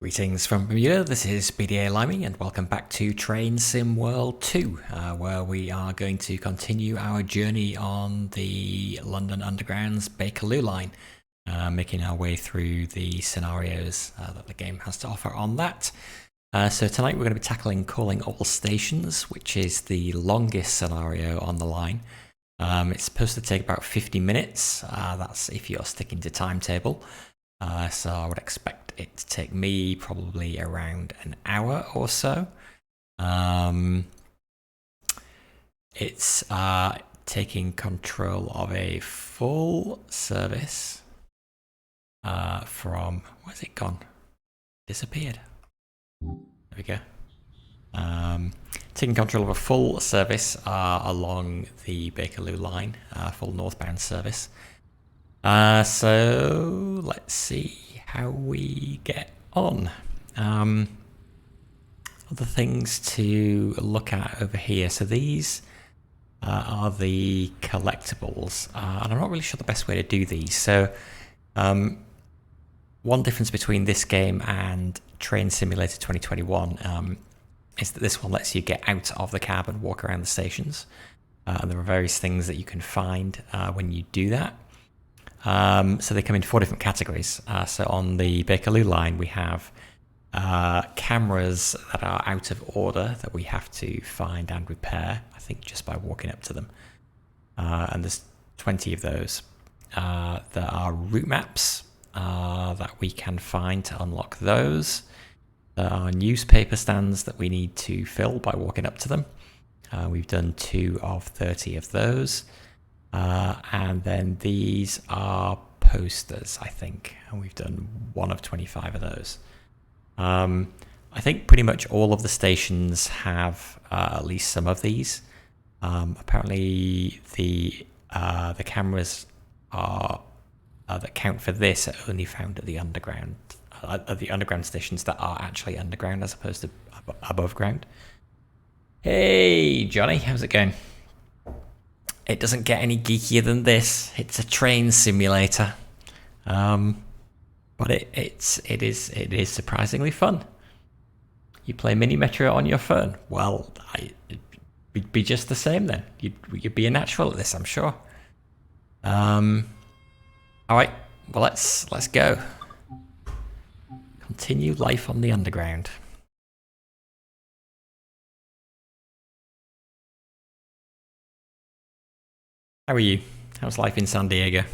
Greetings from Bermuda, this is BDA Limey and welcome back to Train Sim World 2, where we are going to continue our journey on the London Underground's Bakerloo line, making our way through the scenarios that the game has to offer on that. So tonight we're going to be tackling Calling All Stations, which is the longest scenario on the line. It's supposed to take about 50 minutes, that's if you're sticking to timetable. So I would expect it to take me probably around an hour or so. It's taking control of a full service from... Where's it gone? Disappeared. There we go. Taking control of a full service along the Bakerloo line, full northbound service. So let's see how we get on. Other things to look at over here. So these are the collectibles, and I'm not really sure the best way to do these. So one difference between this game and Train Simulator 2021 is that this one lets you get out of the cab and walk around the stations. And there are various things that you can find when you do that. So they come in 4 different categories. So on the Bakerloo line, we have cameras that are out of order that we have to find and repair, I think just by walking up to them. And there's 20 of those. There are route maps that we can find to unlock those. There are newspaper stands that we need to fill by walking up to them. We've done 2 of 30 of those. And then these are posters, I think, and we've done 1 of 25 of those. I think pretty much all of the stations have at least some of these. Apparently the cameras are that count for this are only found at the underground stations that are actually underground as opposed to above ground. Hey Johnny, how's it going? It doesn't get any geekier than this. It's a train simulator, but it is surprisingly fun. You play Mini Metro on your phone. Well, it'd be just the same then. You'd be a natural at this, I'm sure. All right, well let's go. Continue life on the underground. How are you? How's life in San Diego?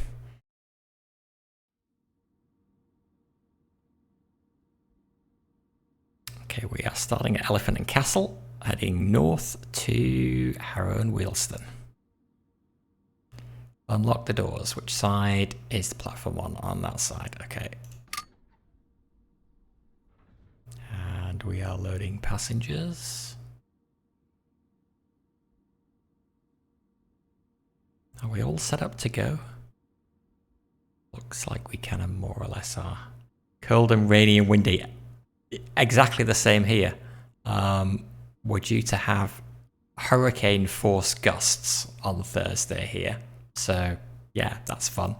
Okay, we are starting at Elephant and Castle, heading north to Harrow and Wheelston. Unlock the doors. Which side is the platform on that side? Okay. And we are loading passengers. Are we all set up to go? Looks like we kind of more or less are. Cold and rainy and windy. Exactly the same here. We're due to have hurricane force gusts on Thursday here. So, yeah, that's fun.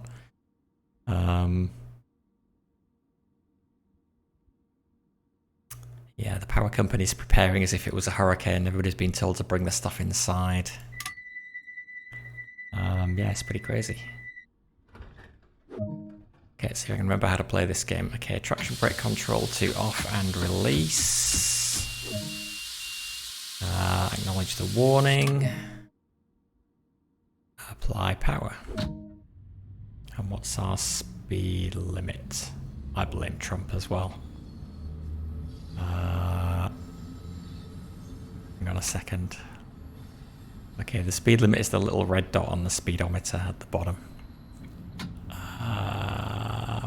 Yeah, the power company's preparing as if it was a hurricane. Everybody's been told to bring the stuff inside. Yeah, it's pretty crazy. Okay, let's see if I can remember how to play this game. Okay, traction brake control to off and release. Acknowledge the warning. Apply power. And what's our speed limit? I blame Trump as well. Hang on a second. Okay, the speed limit is the little red dot on the speedometer at the bottom.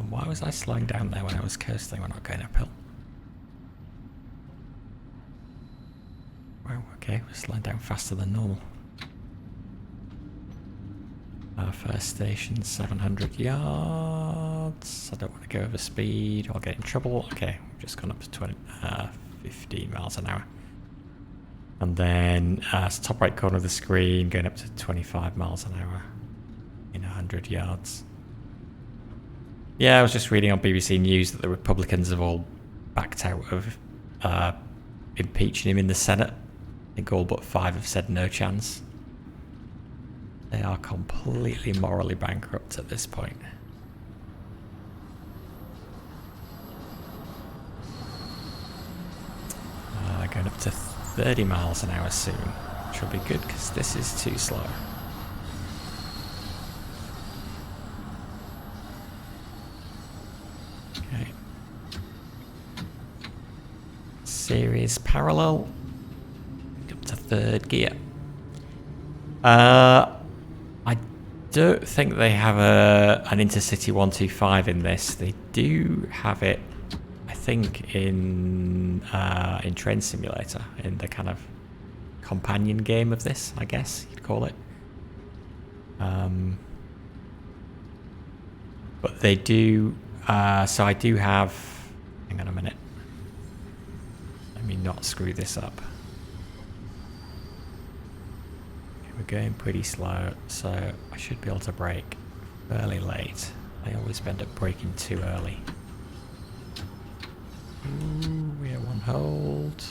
Why was I slowing down there when I was coasting? We're not going uphill. Wow, okay, we're slowing down faster than normal. First station, 700 yards. I don't want to go over speed. I'll get in trouble. Okay, we've just gone up to 15 miles an hour. And then top right corner of the screen, going up to 25 miles an hour in 100 yards. Yeah, I was just reading on BBC News that the Republicans have all backed out of impeaching him in the Senate. I think all but 5 have said no chance. They are completely morally bankrupt at this point. Going up to 30 miles an hour soon, which will be good because this is too slow. Okay. Series parallel. Up to 3rd gear. I don't think they have an Intercity 125 in this. They do have it, I think, in Train Simulator, in the kind of companion game of this, I guess you'd call it. But they do. So I do have. Hang on a minute. Let me not screw this up. Okay, we're going pretty slow, so I should be able to brake fairly late. I always end up braking too early. Ooh, we are 1 hold.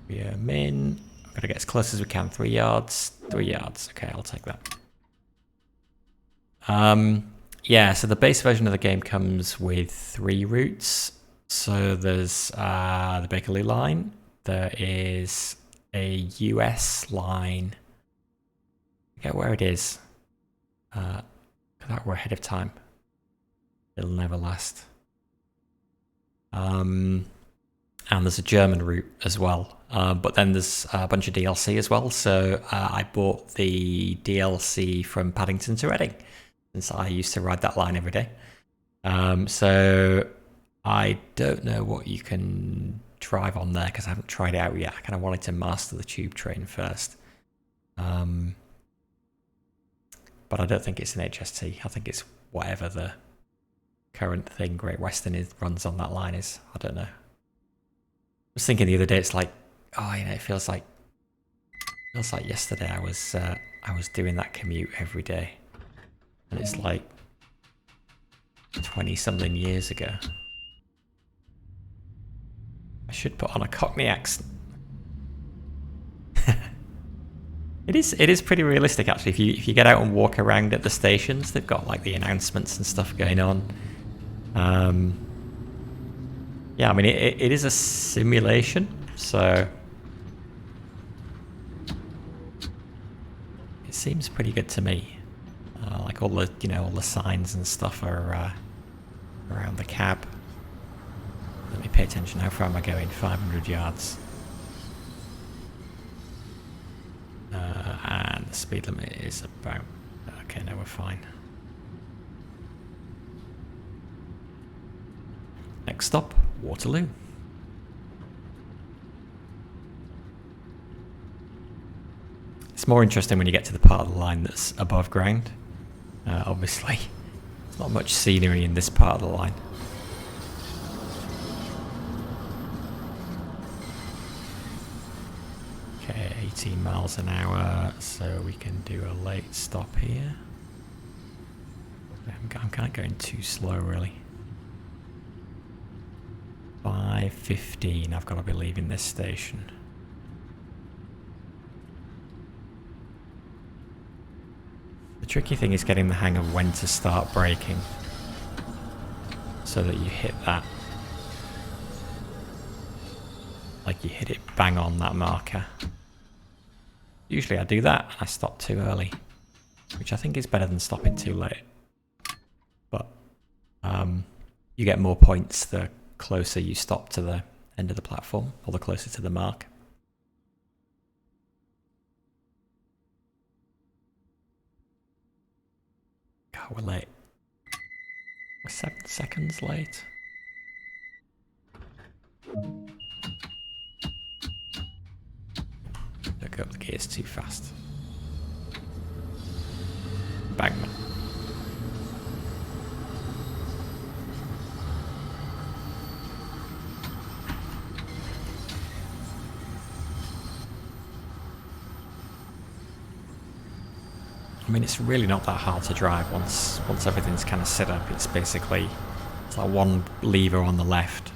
We are min. I've got to get as close as we can. 3 yards. 3 yards. Okay, I'll take that. Yeah, so the base version of the game comes with 3 routes. So there's the Bakerloo line. There is a US line. I forget where it is. That we're ahead of time. It'll never last. And there's a German route as well. But then there's a bunch of DLC as well. So I bought the DLC from Paddington to Reading, since I used to ride that line every day. So I don't know what you can drive on there because I haven't tried it out yet. I kind of wanted to master the tube train first. But I don't think it's an HST. I think it's whatever the current thing Great Western runs on that line is. I don't know. I was thinking the other day, it's like, oh, you know, it feels like yesterday I was doing that commute every day, and it's like 20-something years ago. I should put on a Cockney accent. It is pretty realistic actually. If you get out and walk around at the stations, they've got like the announcements and stuff going on. Yeah, I mean it is a simulation, so it seems pretty good to me. Like all the signs and stuff are around the cab. Let me pay attention. How far am I going? 500 yards. And the speed limit is about... Okay, no, we're fine. Next stop, Waterloo. It's more interesting when you get to the part of the line that's above ground. Obviously, there's not much scenery in this part of the line. Okay, 18 miles an hour, so we can do a late stop here. I'm kind of going too slow, really. 5:15, I've got to be leaving this station. The tricky thing is getting the hang of when to start braking so that you hit that. Like you hit it bang on that marker. Usually I do that, I stop too early, which I think is better than stopping too late. But you get more points the closer you stop to the end of the platform, or the closer to the mark. God, we're late. We're 7 seconds late. Don't go up the gears too fast. Bagman. I mean, it's really not that hard to drive once everything's kind of set up. It's basically It's like one lever on the left.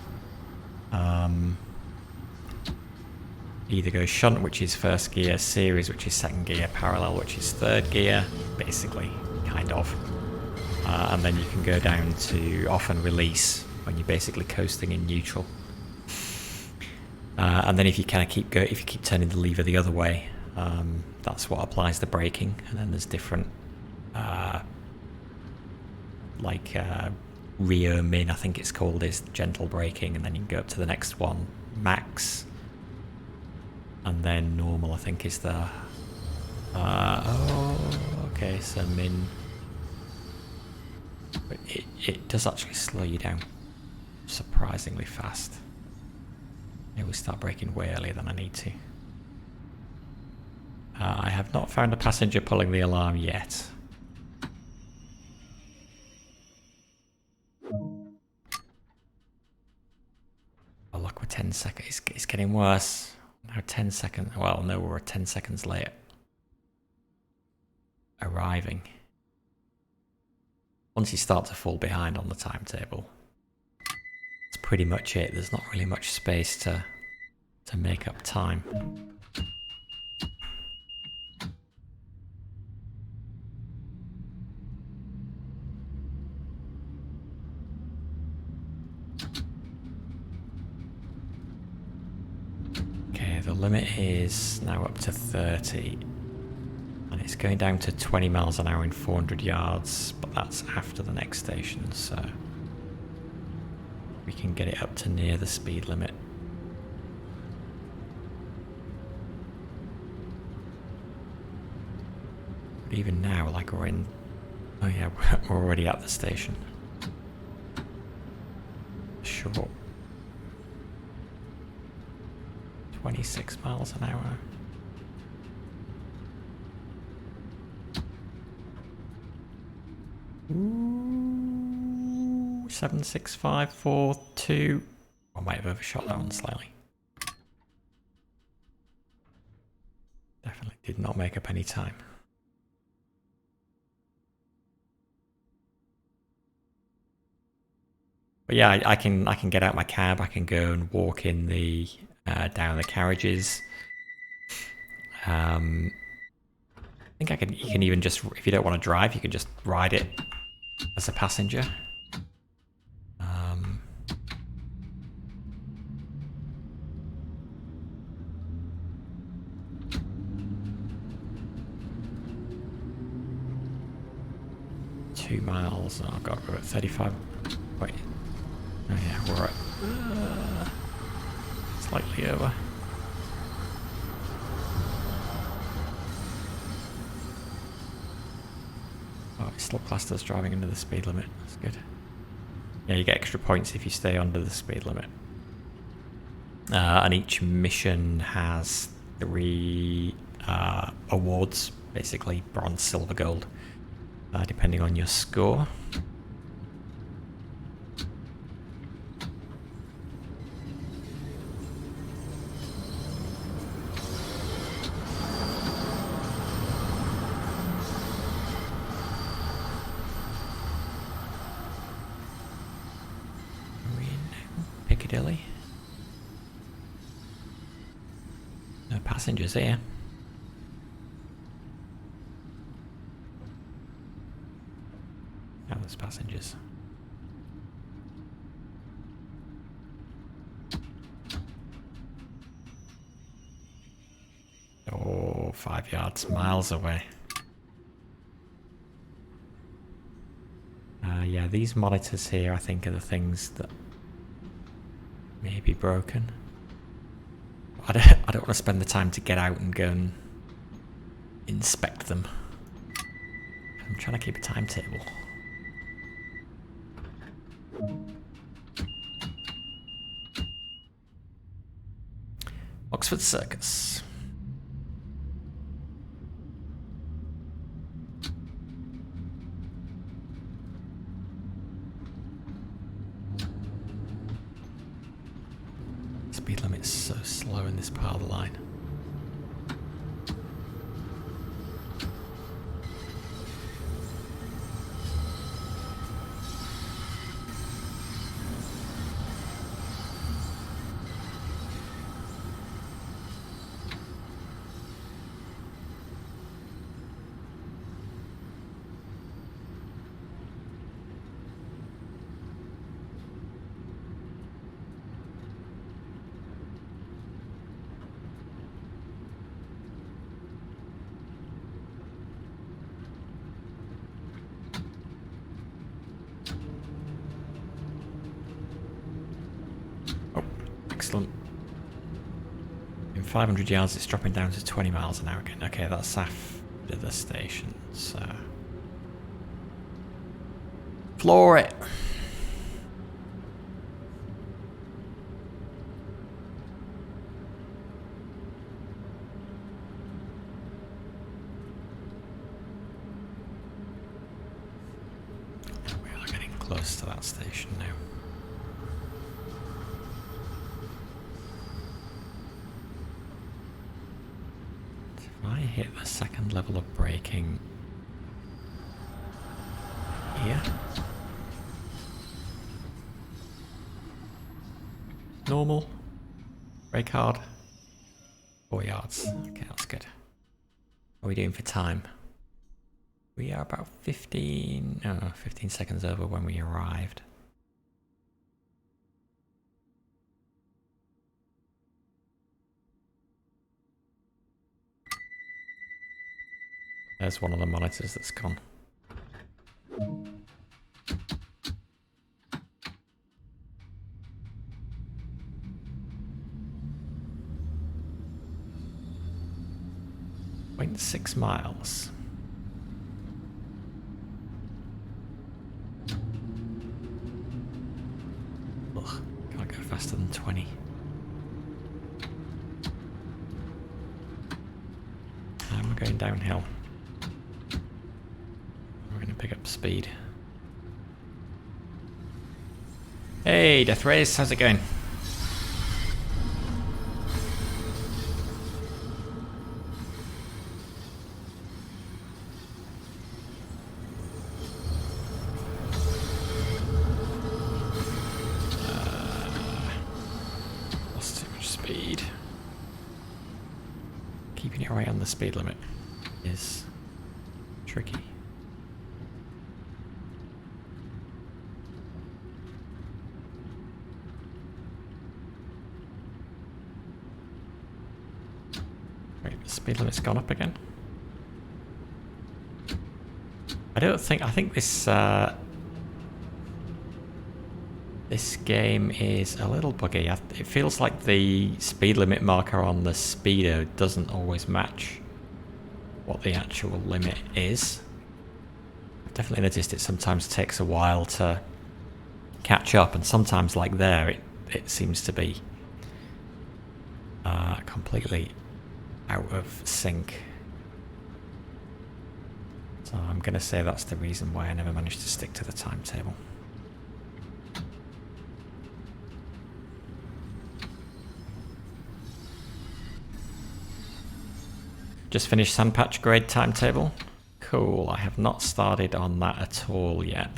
Either go shunt, which is first gear, series, which is second gear, parallel, which is third gear, basically, kind of. And then you can go down to off and release when you're basically coasting in neutral. And then if you kind of if you keep turning the lever the other way, that's what applies the braking. And then there's different, rear min, I think it's called, is gentle braking, and then you can go up to the next one, max. And then normal, I think, is the... okay, so min... But it does actually slow you down surprisingly fast. I always start braking way earlier than I need to. I have not found a passenger pulling the alarm yet. Oh look, we're 10 seconds. It's getting worse. Now 10 seconds. Well, no, we're 10 seconds late. Arriving. Once you start to fall behind on the timetable, that's pretty much it. There's not really much space to make up time. Okay, the limit is now up to 30. And it's going down to 20 miles an hour in 400 yards, but that's after the next station, so we can get it up to near the speed limit. But even now, like we're in... Oh yeah, we're already at the station. Short. 26 miles an hour. Ooh, 76542. I might have overshot that one slightly. Definitely did not make up any time. But yeah, I can get out my cab. I can go and walk in the down the carriages. I think you can even just, if you don't want to drive, you can just ride it as a passenger. 2 miles. Oh god, we're at 35. Wait. Oh yeah, we're at slightly over. Oh, it's still classed as driving under the speed limit. That's good. Yeah, you get extra points if you stay under the speed limit. And each mission has 3 awards, basically bronze, silver, gold, depending on your score. Piccadilly. No passengers here. Now there's passengers. Oh, 5 yards, miles away. Yeah, these monitors here, I think, are the things that may be broken. I don't want to spend the time to get out and go and inspect them. I'm trying to keep a timetable. Oxford Circus. Speed limit's so slow in this part of the line. 500 yards, it's dropping down to 20 miles an hour again. Okay, that's after the station, so... Floor it! We are getting close to that station now. If I hit the second level of braking here. Normal. Brake hard. 4 yards. Okay, that's good. What are we doing for time? We are about 15 seconds over when we arrived. There's one of the monitors that's gone. Wait, 6 miles. Ugh, can't go faster than 20. And we're going downhill. We're going to pick up speed. Hey, Death Race, how's it going? Lost too much speed. Keeping it right on the speed limit is tricky. Wait, the speed limit's gone up again. I think this this game is a little buggy. It feels like the speed limit marker on the speedo doesn't always match what the actual limit is. I've definitely noticed it sometimes takes a while to catch up, and sometimes like there it seems to be completely out of sync. So I'm going to say that's the reason why I never managed to stick to the timetable. Just finished Sandpatch grade timetable. Cool, I have not started on that at all yet.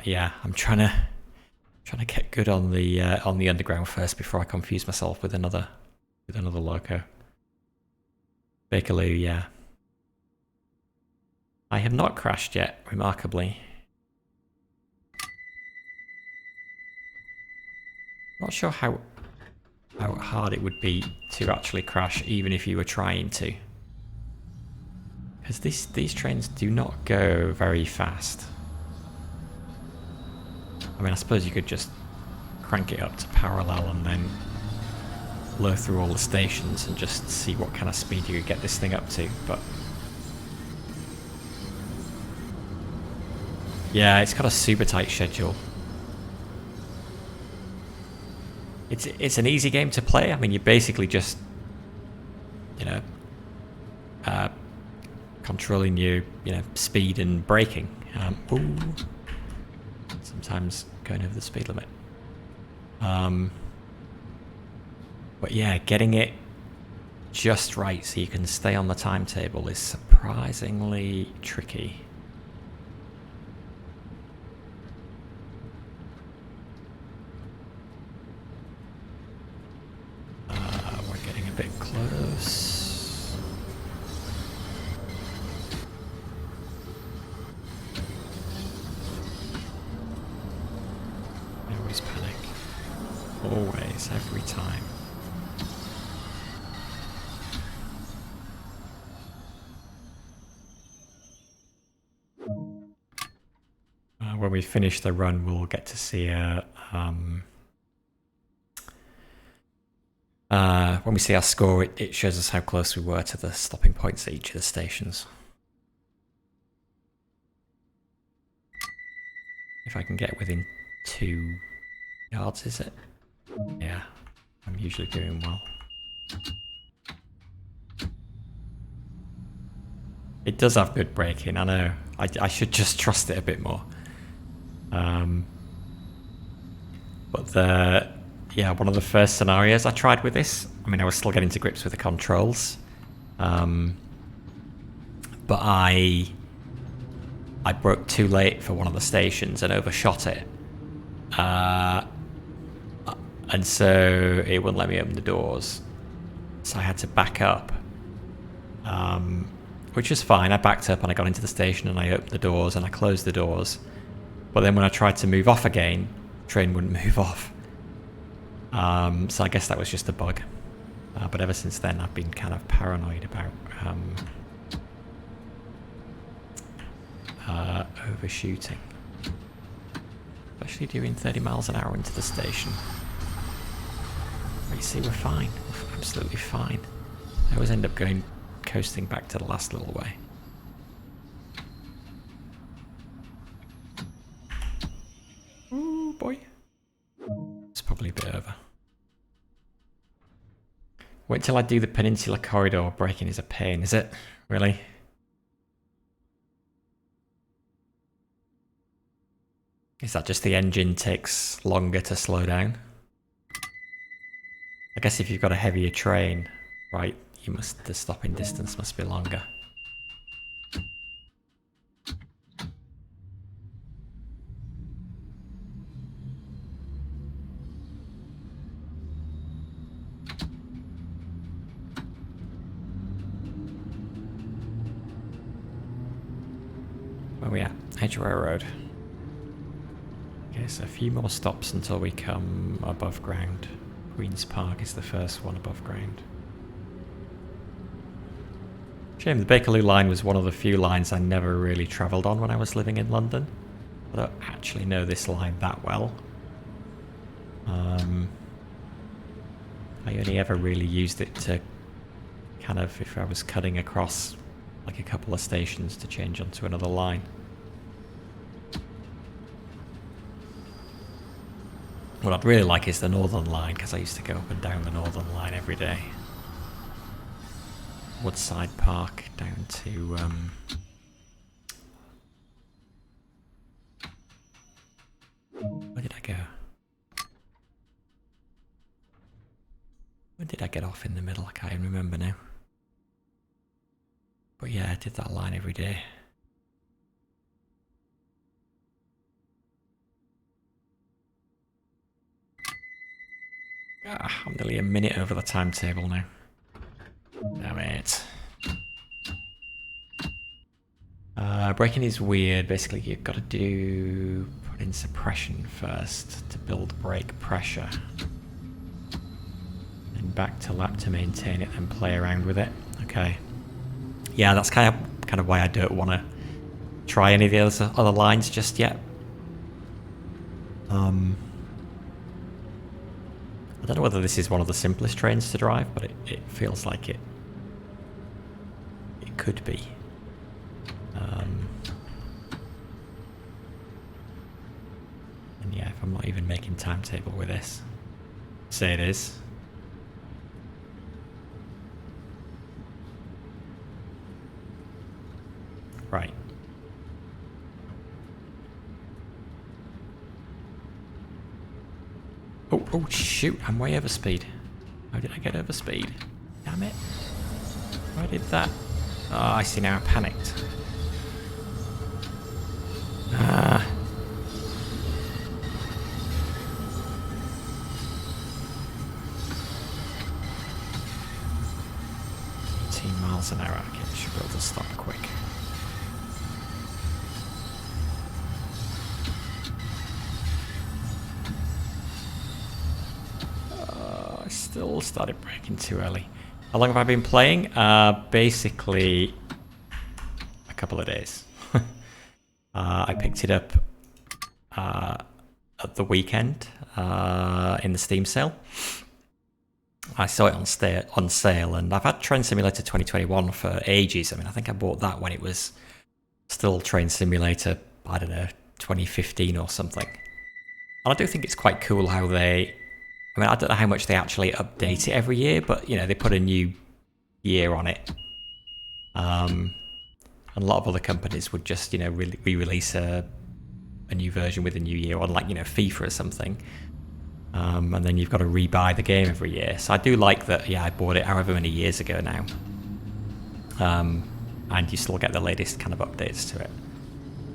Yeah, I'm trying to get good on the underground first before I confuse myself with another loco. Bakerloo, yeah. I have not crashed yet, remarkably. Not sure how hard it would be to actually crash even if you were trying to. Because these trains do not go very fast. I mean, I suppose you could just crank it up to parallel and then blow through all the stations and just see what kind of speed you could get this thing up to, but... Yeah, it's got a super tight schedule. It's an easy game to play. I mean, you basically just, you know, controlling your, speed and braking. Sometimes going over the speed limit. But yeah, getting it just right so you can stay on the timetable is surprisingly tricky. We're getting a bit close. I always panic. Always, every time. When we finish the run, we'll get to see a when we see our score, it shows us how close we were to the stopping points at each of the stations. If I can get within 2 yards, is it? Yeah, I'm usually doing well. It does have good braking, I know. I should just trust it a bit more. But yeah, one of the first scenarios I tried with this, I mean, I was still getting to grips with the controls. But I broke too late for one of the stations and overshot it. And so it wouldn't let me open the doors. So I had to back up. Which was fine. I backed up and I got into the station and I opened the doors and I closed the doors. But then when I tried to move off again, the train wouldn't move off. So I guess that was just a bug. But ever since then I've been kind of paranoid about overshooting. Especially doing 30 miles an hour into the station. But you see, we're fine. We're absolutely fine. I always end up coasting back to the last little way. Oh boy. It's probably a bit over. Wait till I do the Peninsula Corridor. Braking is a pain, is it? Really? Is that just the engine takes longer to slow down? I guess if you've got a heavier train, right, the stopping distance must be longer. Where are we at? Edgware Road. Okay, so a few more stops until we come above ground. Queen's Park is the first one above ground. Shame the Bakerloo line was one of the few lines I never really travelled on when I was living in London. I don't actually know this line that well. I only ever really used it to kind of, if I was cutting across like a couple of stations, to change onto another line. What I'd really like is the Northern Line, because I used to go up and down the Northern Line every day. Woodside Park down to where did I go? Where did I get off in the middle? I can't even remember now. But yeah, I did that line every day. I'm nearly a minute over the timetable now. Damn it. Braking is weird. Basically, you've got to put in suppression first to build brake pressure. And back to lap to maintain it, then play around with it. Okay. Yeah, that's kind of why I don't want to try any of the other lines just yet. I don't know whether this is one of the simplest trains to drive, but it feels like it could be. And yeah, if I'm not even making timetable with this, say it is. Right. Oh shoot, I'm way over speed. How did I get over speed? Damn it. Why did that? Oh, I see now, I panicked. Ah. 18 miles an hour. Okay, should be able to stop quick. I still started braking too early. How long have I been playing? Basically a couple of days. I picked it up at the weekend in the Steam sale. I saw it on sale, and I've had Train Simulator 2021 for ages. I mean, I think I bought that when it was still Train Simulator, I don't know, 2015 or something. And I do think it's quite cool how they... I mean, I don't know how much they actually update it every year, but, you know, they put a new year on it. And a lot of other companies would just, you know, re-release a new version with a new year on, like, you know, FIFA or something. And then you've got to rebuy the game every year. So I do like that, yeah, I bought it however many years ago now. And you still get the latest kind of updates to it.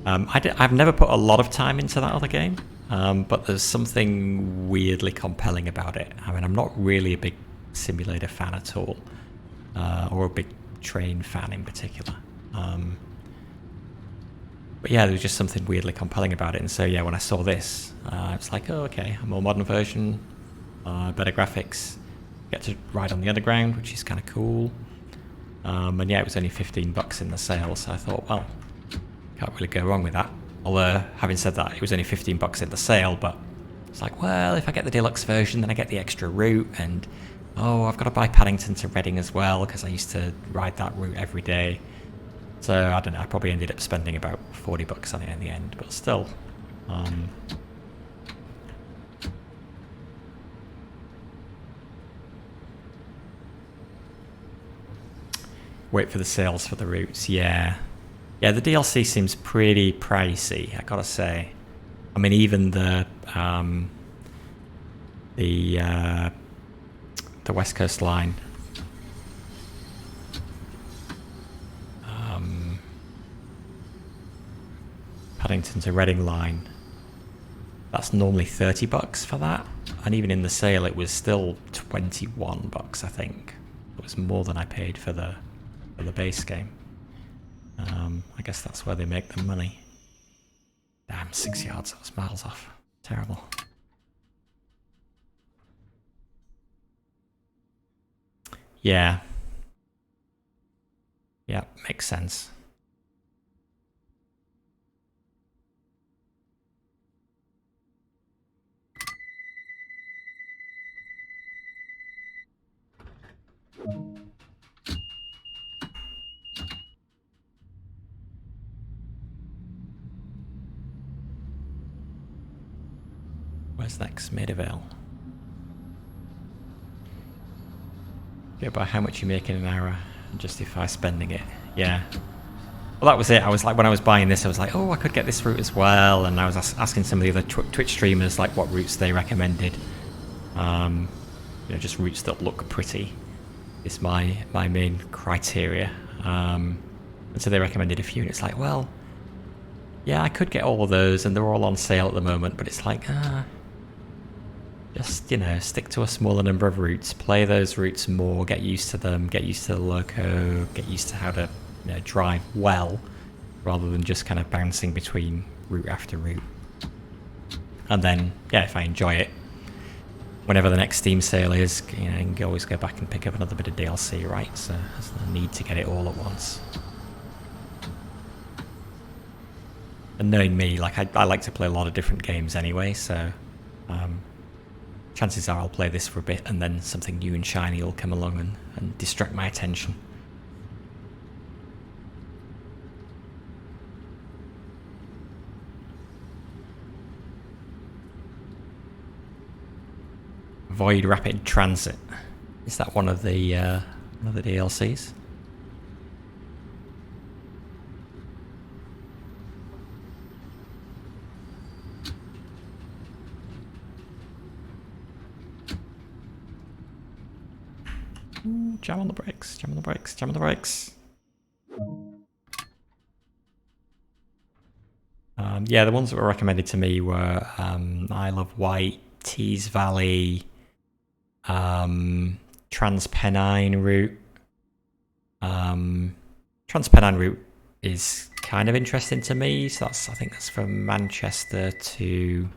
I've never put a lot of time into that other game, but there's something weirdly compelling about it. I mean, I'm not really a big simulator fan at all, or a big train fan in particular. But yeah, there was just something weirdly compelling about it. And so yeah, when I saw this, it's like, oh, okay, a more modern version, better graphics, get to ride on the underground, which is kind of cool. And yeah, it was only $15 in the sale, so I thought, well, can't really go wrong with that. Although, having said that, it was only $15 in the sale, but it's like, well, if I get the deluxe version, then I get the extra route, and oh, I've got to buy Paddington to Reading as well, because I used to ride that route every day. So, I don't know, I probably ended up spending about $40 on it in the end, but still. Wait for the sales for the routes, yeah. Yeah, the DLC seems pretty pricey, I gotta say. I mean, even the West Coast line. Paddington to Reading line. That's normally $30 for that, and even in the sale, it was still $21, I think. It was more than I paid for the base game. I guess that's where they make the money. Damn, 6 yards, that was miles off. Terrible. Yeah. Yeah, makes sense. Where's next? Maida Vale. Go by how much you make in an hour and justify spending it. Yeah. Well, that was it. I was like, when I was buying this, I was like, oh, I could get this route as well. And I was asking some of the other Twitch streamers, like, what routes they recommended. You know, just routes that look pretty is my main criteria. And so they recommended a few, and it's like, well, yeah, I could get all of those, and they're all on sale at the moment, but it's like, just, you know, stick to a smaller number of routes, play those routes more, get used to them, get used to the loco, get used to how to, you know, drive well, rather than just kind of bouncing between route after route. And then, yeah, if I enjoy it, whenever the next Steam sale is, you know, you can always go back and pick up another bit of DLC, right? So there's no need to get it all at once. And knowing me, like, I like to play a lot of different games anyway, so chances are I'll play this for a bit and then something new and shiny will come along and distract my attention. Void Rapid Transit. Is that one of the DLCs? Ooh, jam on the brakes, jam on the brakes, jam on the brakes. Yeah, the ones that were recommended to me were Isle of Wight, Tees Valley, Transpennine route. Transpennine route is kind of interesting to me, so I think that's from Manchester to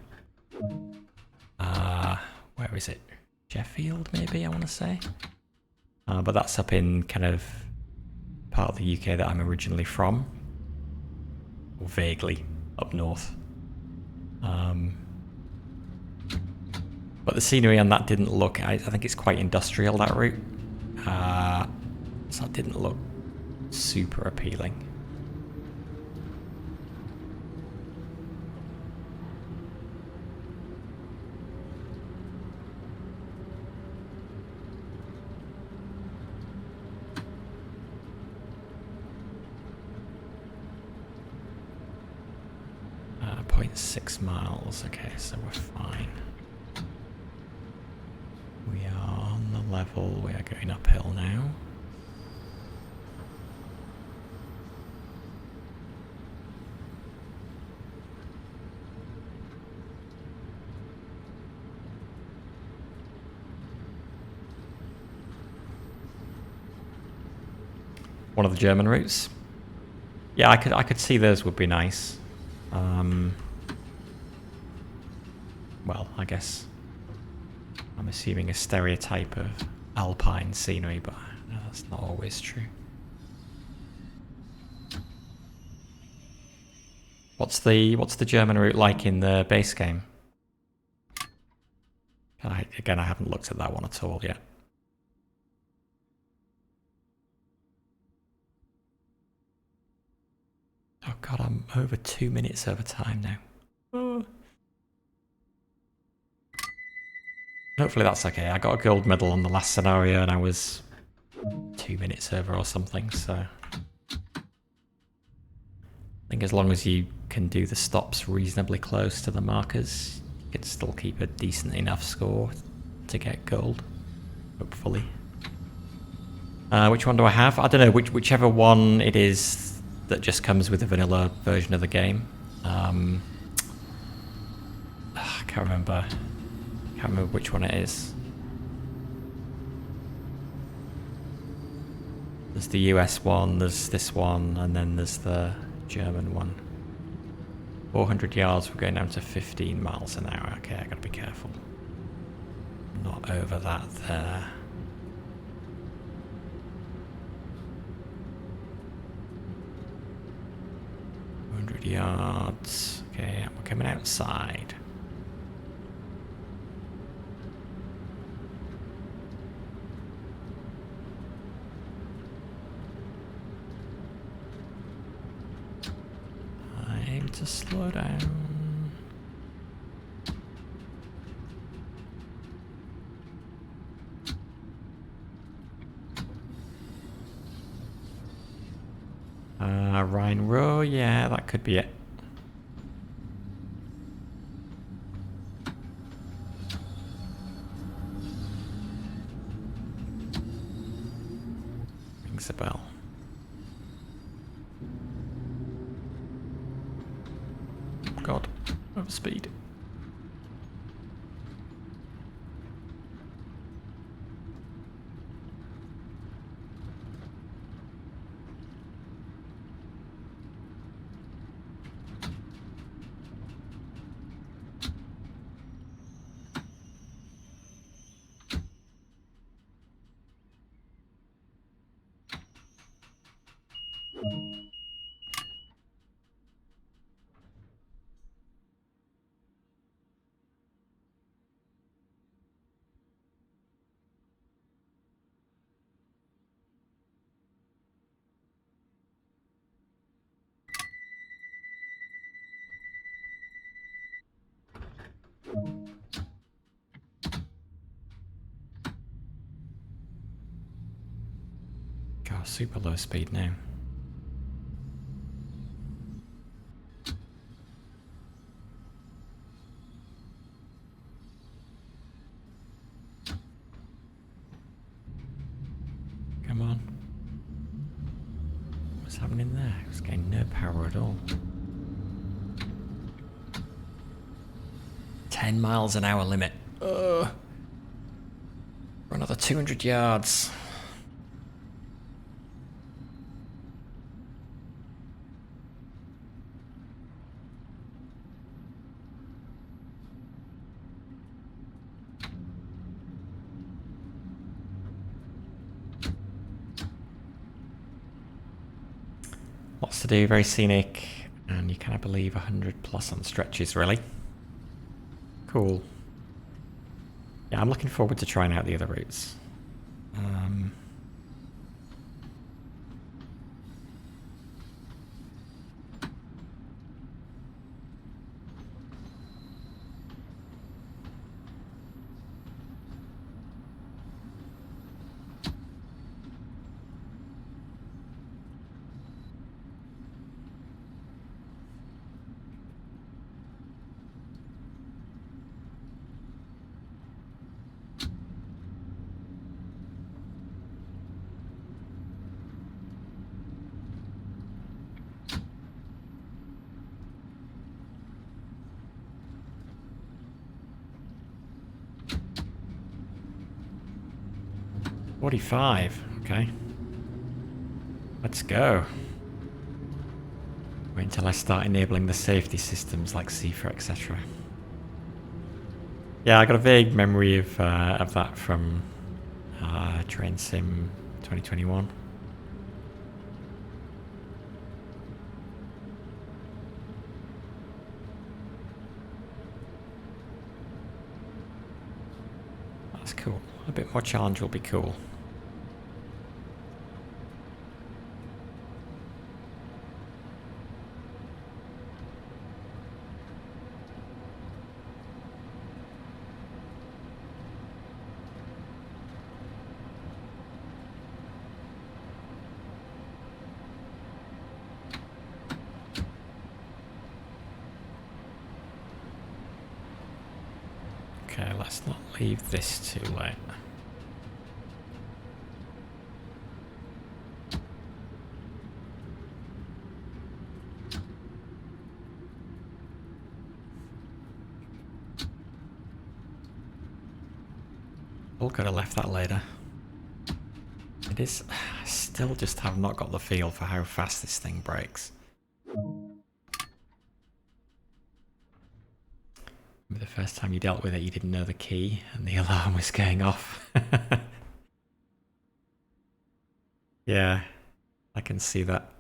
where is it? Sheffield, maybe, I want to say. But that's up in kind of part of the UK that I'm originally from, or vaguely up north. But the scenery on that didn't look, I think it's quite industrial, that route. So it didn't look super appealing. Uh, 0.6 miles, okay, so we're fine. We are on the level, we are going uphill now. One of the German routes. Yeah, I could see those would be nice. Well, I guess I'm assuming a stereotype of alpine scenery, but no, that's not always true. What's the German route like in the base game? Again, I haven't looked at that one at all yet. Oh god, I'm over 2 minutes over time now. Oh. Hopefully that's okay. I got a gold medal on the last scenario and I was 2 minutes over or something, so I think as long as you can do the stops reasonably close to the markers, you can still keep a decent enough score to get gold, hopefully. Which one do I have? I don't know, whichever one it is that just comes with the vanilla version of the game. I can't remember. Can't remember which one it is. There's the US one, there's this one, and then there's the German one. 400 yards, we're going down to 15 miles an hour. Okay, I gotta be careful. Not over that there. Yards. Okay, we're coming outside. Time to slow down. Rhine Row, yeah, that could be it. Rings a bell. God, over speed. God, super low speed now. Come on. What's happening there? It's getting no power at all. 10 miles an hour limit. For another 200 yards. Lots to do, very scenic, and you cannot believe 100 plus on stretches, really. Cool. Yeah, I'm looking forward to trying out the other routes. $45. Okay. Let's go. Wait until I start enabling the safety systems like CFR, etc. Yeah, I got a vague memory of that from Train Sim 2021. That's cool. A bit more challenge will be cool. Okay, let's not leave this too late. We'll could have left that later. It is... I still just have not got the feel for how fast this thing breaks. Maybe the first time you dealt with it, you didn't know the key and the alarm was going off. Yeah, I can see that.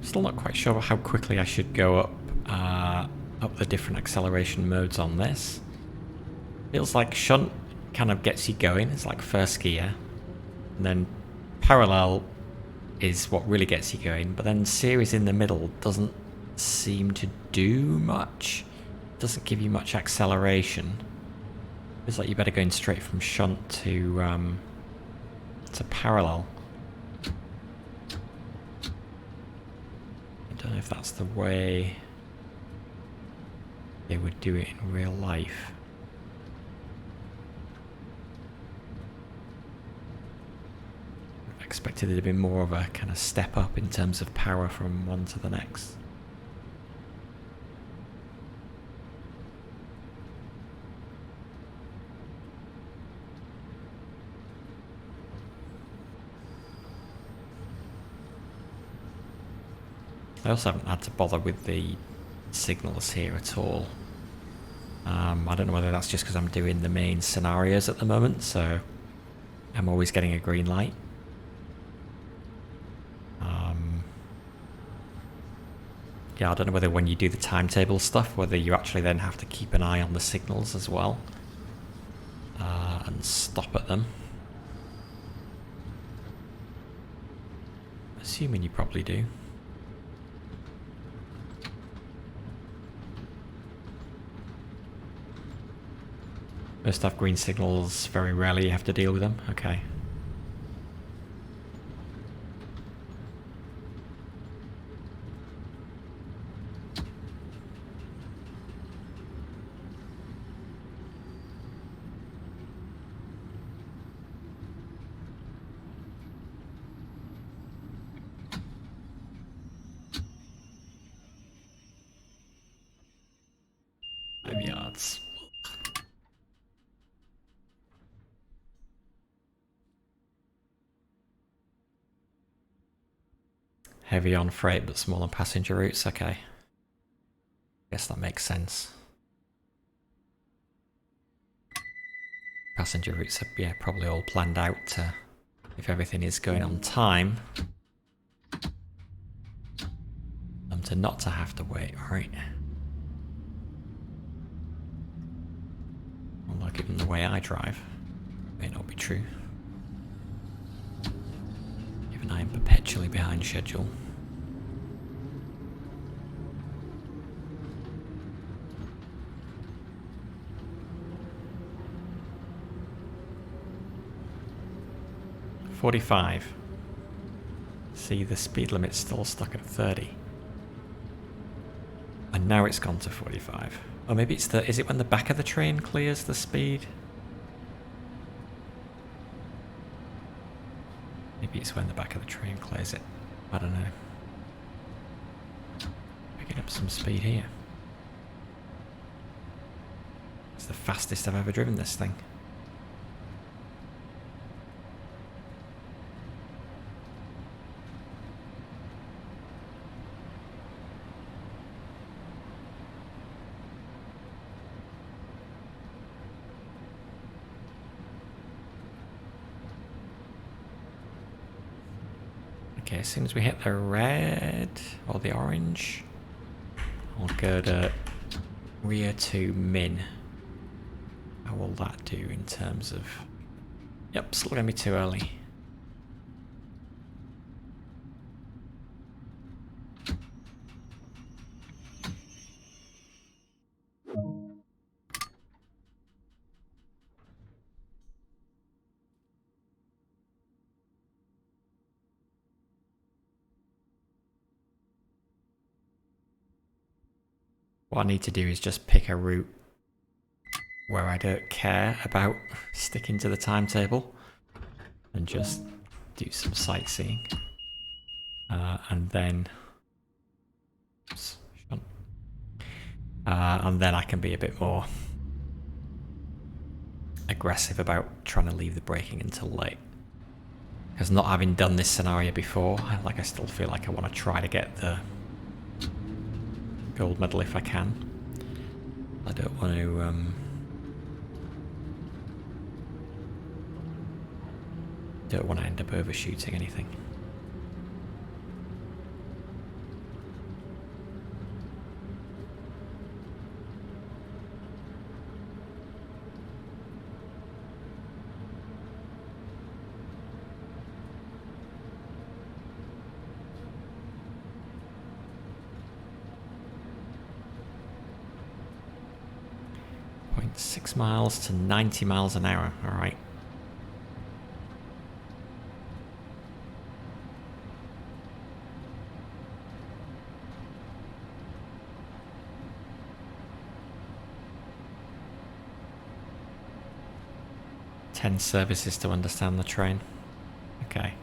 Still not quite sure how quickly I should go up the different acceleration modes on this. Feels like shunt kind of gets you going. It's like first gear, and then parallel is what really gets you going. But then series in the middle doesn't seem to do much. Doesn't give you much acceleration. Feels like you're better going straight from shunt to parallel. I don't know if that's the way they would do it in real life. I expected it to be more of a kind of step up in terms of power from one to the next. I also haven't had to bother with the signals here at all. I don't know whether that's just because I'm doing the main scenarios at the moment, so I'm always getting a green light. Yeah, I don't know whether when you do the timetable stuff, whether you actually then have to keep an eye on the signals as well and stop at them. Assuming you probably do. Most have green signals, very rarely you have to deal with them. Okay. Heavy on freight but small on passenger routes, okay. Guess that makes sense. Passenger routes are, yeah, probably all planned out to, if everything is going on time, to not to have to wait, right? Although given the way I drive, may not be true. Given I am perpetually behind schedule. .45. See, the speed limit's still stuck at 30. And now it's gone to 45. Or maybe it's the... Is it when the back of the train clears the speed? Maybe it's when the back of the train clears it. I don't know. Picking up some speed here. It's the fastest I've ever driven this thing. Okay, as soon as we hit the red or the orange, I'll go to rear to min. How will that do in terms of... Yep, still going to be too early. What I need to do is just pick a route where I don't care about sticking to the timetable and just do some sightseeing. And then I can be a bit more aggressive about trying to leave the braking until late. Because not having done this scenario before, I still feel like I want to try to get the gold medal if I can. I don't want to end up overshooting anything. .6 miles to 90 miles an hour, alright. Services to understand the train. Okay.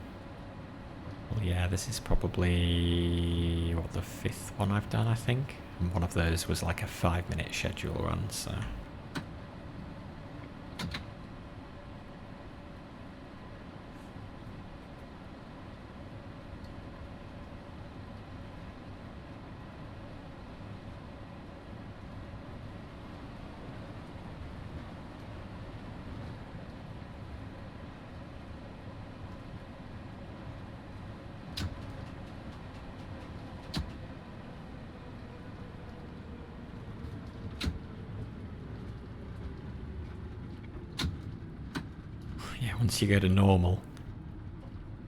Well, yeah, this is probably what, the 5th one I've done, I think. And one of those was like a 5-minute schedule run, so. Once you go to normal,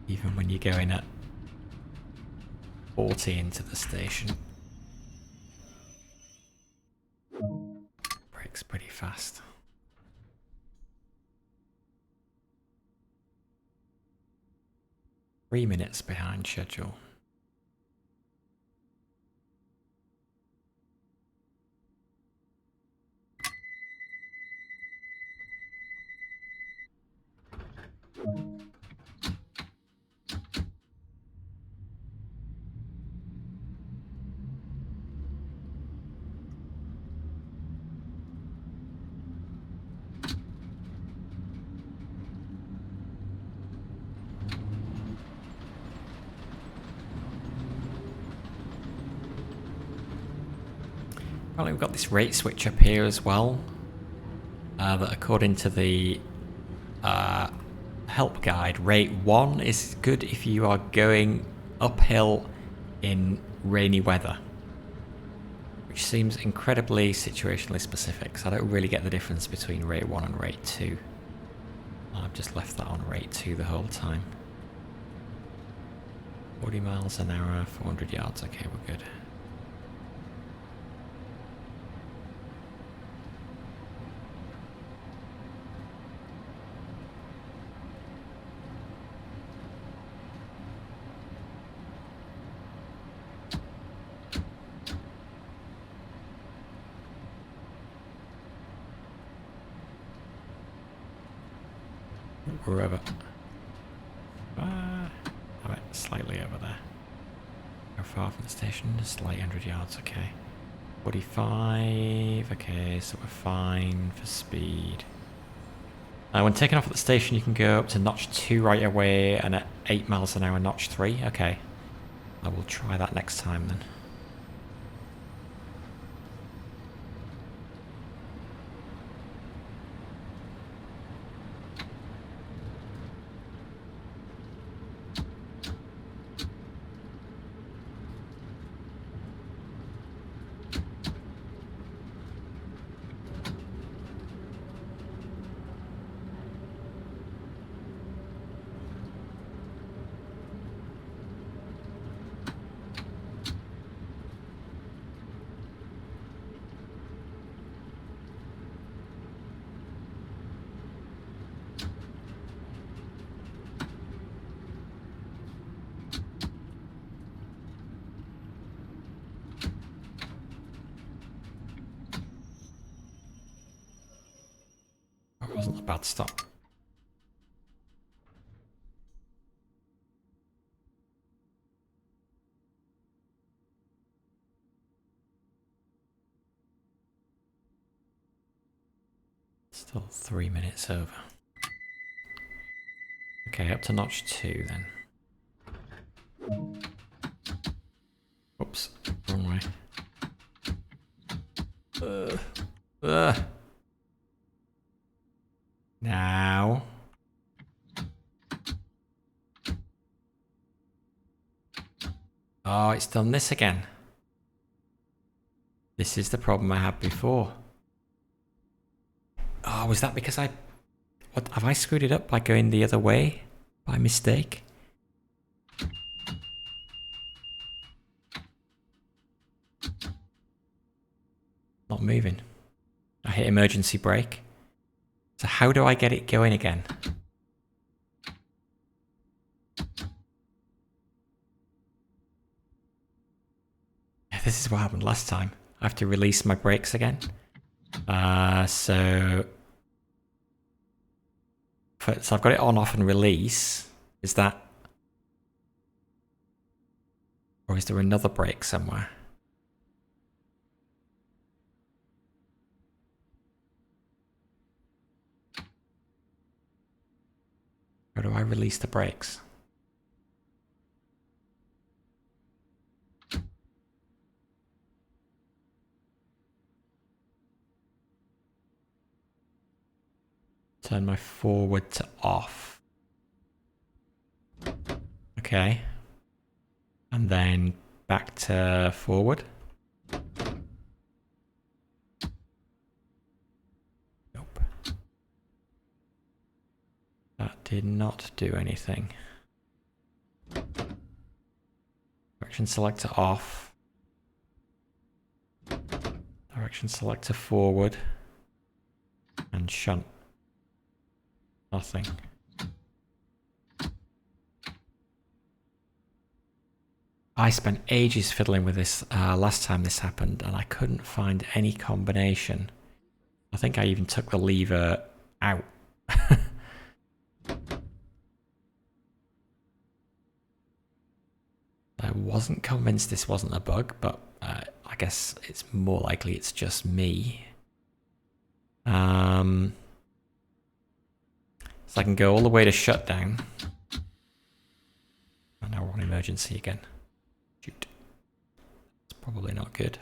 even when you're going at 40 into the station, brakes pretty fast. Three minutes behind schedule. Apparently we've got this rate switch up here as well. That according to the help guide, rate 1 is good if you are going uphill in rainy weather. Which seems incredibly situationally specific, so I don't really get the difference between rate 1 and rate 2. I've just left that on rate 2 the whole time. 40 miles an hour, 400 yards, okay, we're good. We're over. I went slightly over there. How far from the station? Just like 100 yards, okay. 45, okay, so we're fine for speed. When taking off at the station, you can go up to notch 2 right away, and at 8 miles an hour, notch 3. Okay. I will try that next time then. That wasn't a bad stop. Still 3 minutes over. Okay, up to notch 2 then. Oops, wrong way. Now. Oh, it's done this again. This is the problem I had before. Oh, was that because what, have I screwed it up by going the other way? By mistake? Not moving. I hit emergency brake. So how do I get it going again? This is what happened last time. I have to release my brakes again. So I've got it on, off, and release. Is that... Or is there another brake somewhere? How do I release the brakes? Turn my forward to off. Okay. And then back to forward. Nope. That did not do anything. Direction selector off. Direction selector forward. And shunt. Nothing. I spent ages fiddling with this last time this happened, and I couldn't find any combination. I think I even took the lever out. I wasn't convinced this wasn't a bug, but I guess it's more likely it's just me. So I can go all the way to shutdown. And now we're on emergency again. Shoot. It's probably not good.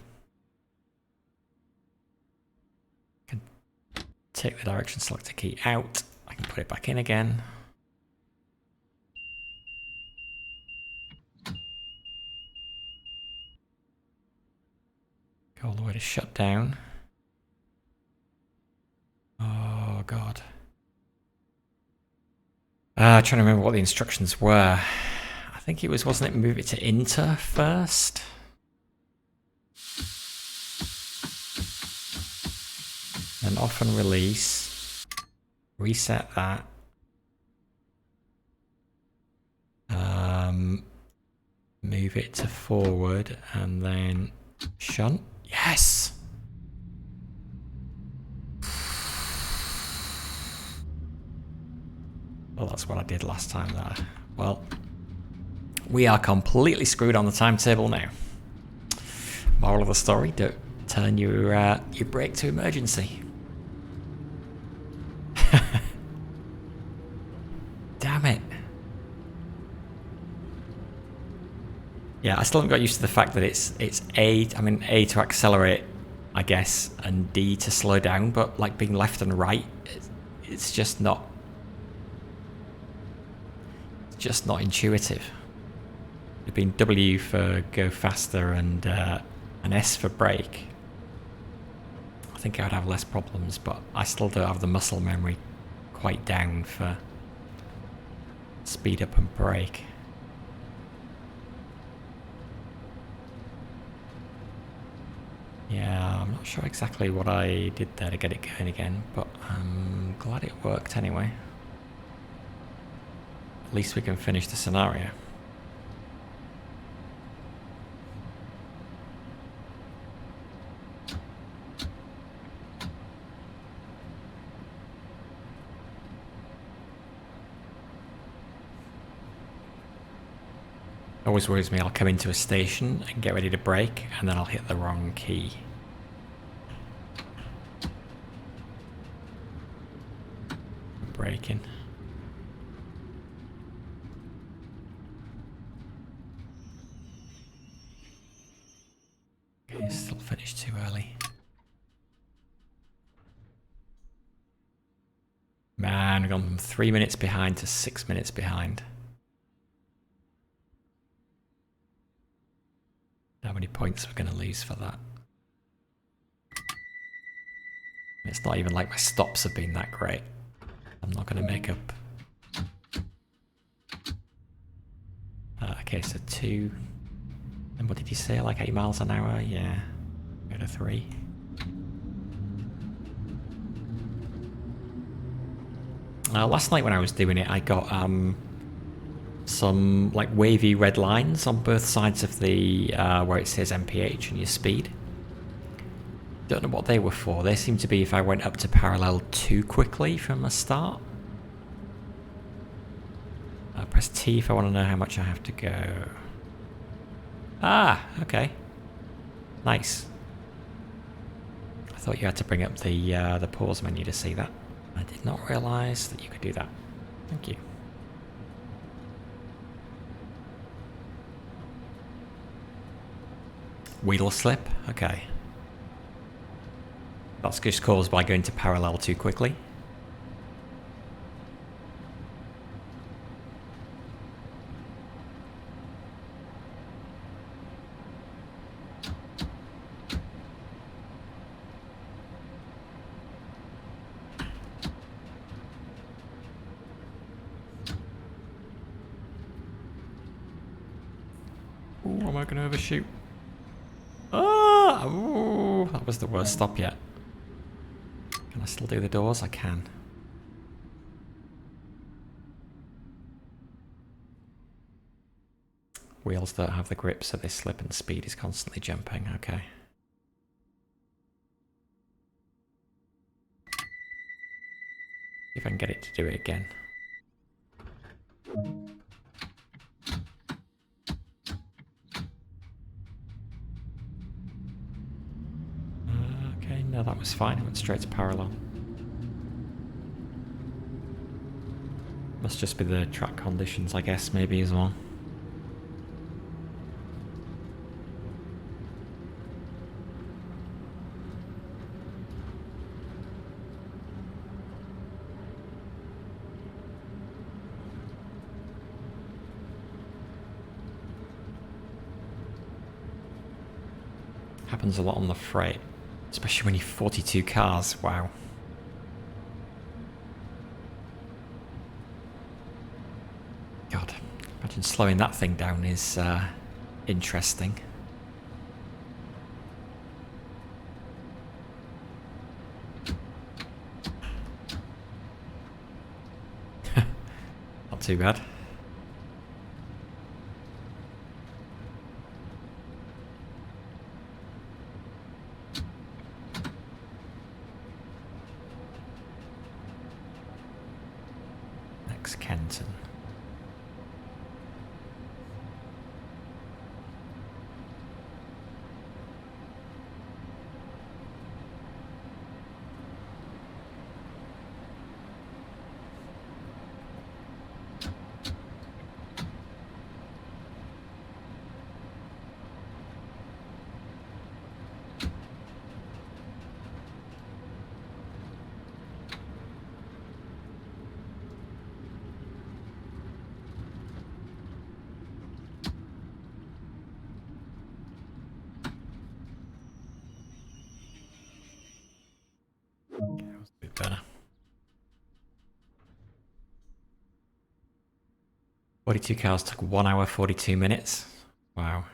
take the direction selector key out. I can put it back in again. Go all the way to shut down. Oh god. Trying to remember what the instructions were. I think it was, wasn't it, move it to enter first? Then off and release. Reset that. Move it to forward and then shunt. Yes! Well, that's what I did last time there. Well, we are completely screwed on the timetable now. Moral of the story, don't turn your brake to emergency. Damn it. Yeah, I still haven't got used to the fact that it's A to accelerate, I guess, and D to slow down, but like being left and right, it's just not intuitive. It'd been W for go faster and an S for brake. I think I would have less problems, but I still don't have the muscle memory quite down for speed up and brake. Yeah, I'm not sure exactly what I did there to get it going again, but I'm glad it worked anyway. At least we can finish the scenario. Always worries me, I'll come into a station and get ready to brake, and then I'll hit the wrong key. Braking. Okay, still finished too early. Man, we've gone from 3 minutes behind to 6 minutes behind. How many points we're going to lose for that? It's not even like my stops have been that great. I'm not going to make up. Okay, so 2. And what did you say? Like 8 miles an hour? Yeah. Go to 3. Last night when I was doing it, I got some like wavy red lines on both sides of the where it says MPH and your speed. Don't know what they were for. They seem to be if I went up to parallel too quickly from the start. Press T if I want to know how much I have to go. Ah, okay. Nice. I thought you had to bring up the pause menu to see that. I did not realise that you could do that. Thank you. Wheel slip? Okay. That's just caused by going to parallel too quickly. Ooh, am I going to overshoot? Ah! Ooh, that was the worst stop yet. Can I still do the doors? I can. Wheels don't have the grip, so they slip and speed is constantly jumping. Okay. See if I can get it to do it again. Okay, no, that was fine. It went straight to parallel. Must just be the track conditions, I guess, maybe as well. Happens a lot on the freight, especially when you're 42 cars. Wow. God, imagine slowing that thing down is interesting. Not too bad. Next Kenton. Better. 42 cars took 1 hour 42 minutes. Wow.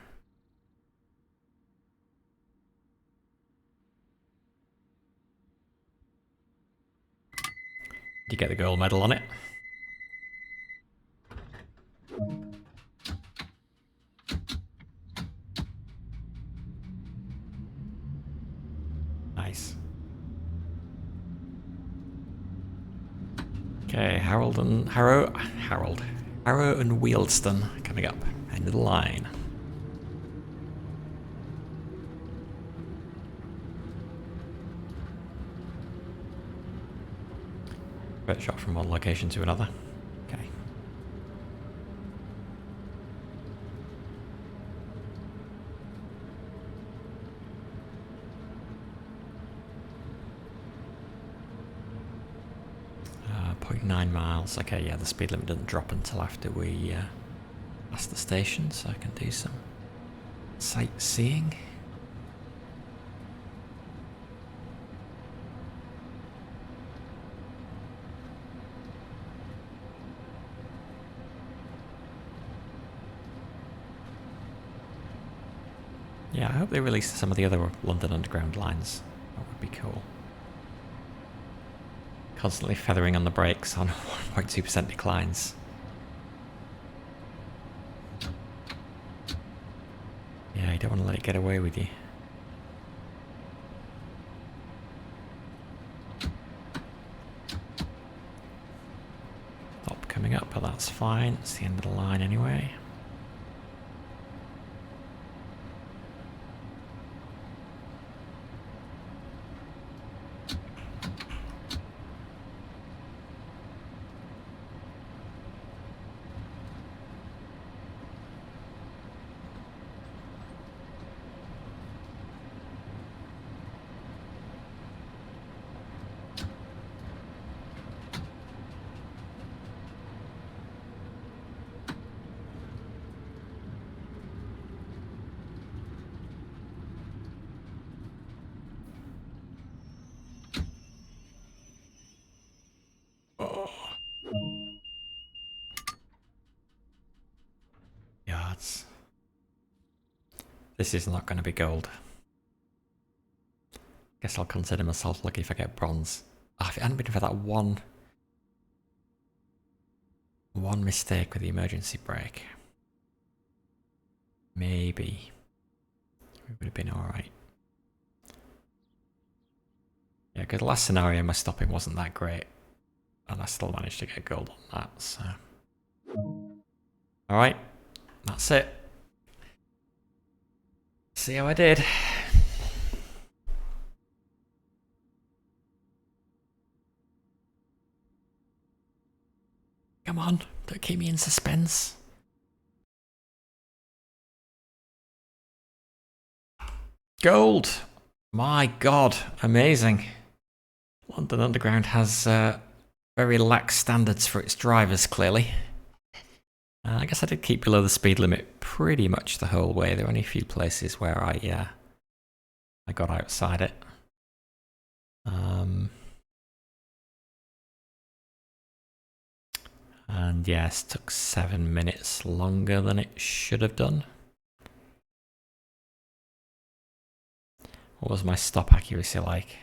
Did you get the gold medal on it? Nice. Okay, Harrow and Wealdstone coming up. End of the line. Great shot from one location to another. Okay. Uh, 0.9 miles. Okay, yeah, the speed limit doesn't drop until after we pass the station, so I can do some sightseeing. Yeah, I hope they release some of the other London Underground lines. That would be cool. Constantly feathering on the brakes on 1.2% declines. Yeah, you don't want to let it get away with you. Stop coming up, but that's fine. It's the end of the line anyway. Yards. This is not going to be gold. Guess I'll consider myself lucky if I get bronze. Oh, if it hadn't been for that one mistake with the emergency brake, maybe we would have been alright. Yeah, because the last scenario my stopping wasn't that great, and I still managed to get gold on that, so... Alright, that's it. See how I did. Come on, don't keep me in suspense. Gold! My god, amazing. London Underground has very lax standards for its drivers, clearly. I guess I did keep below the speed limit pretty much the whole way. There were only a few places where I I got outside it. And yes, took 7 minutes longer than it should have done. What was my stop accuracy like?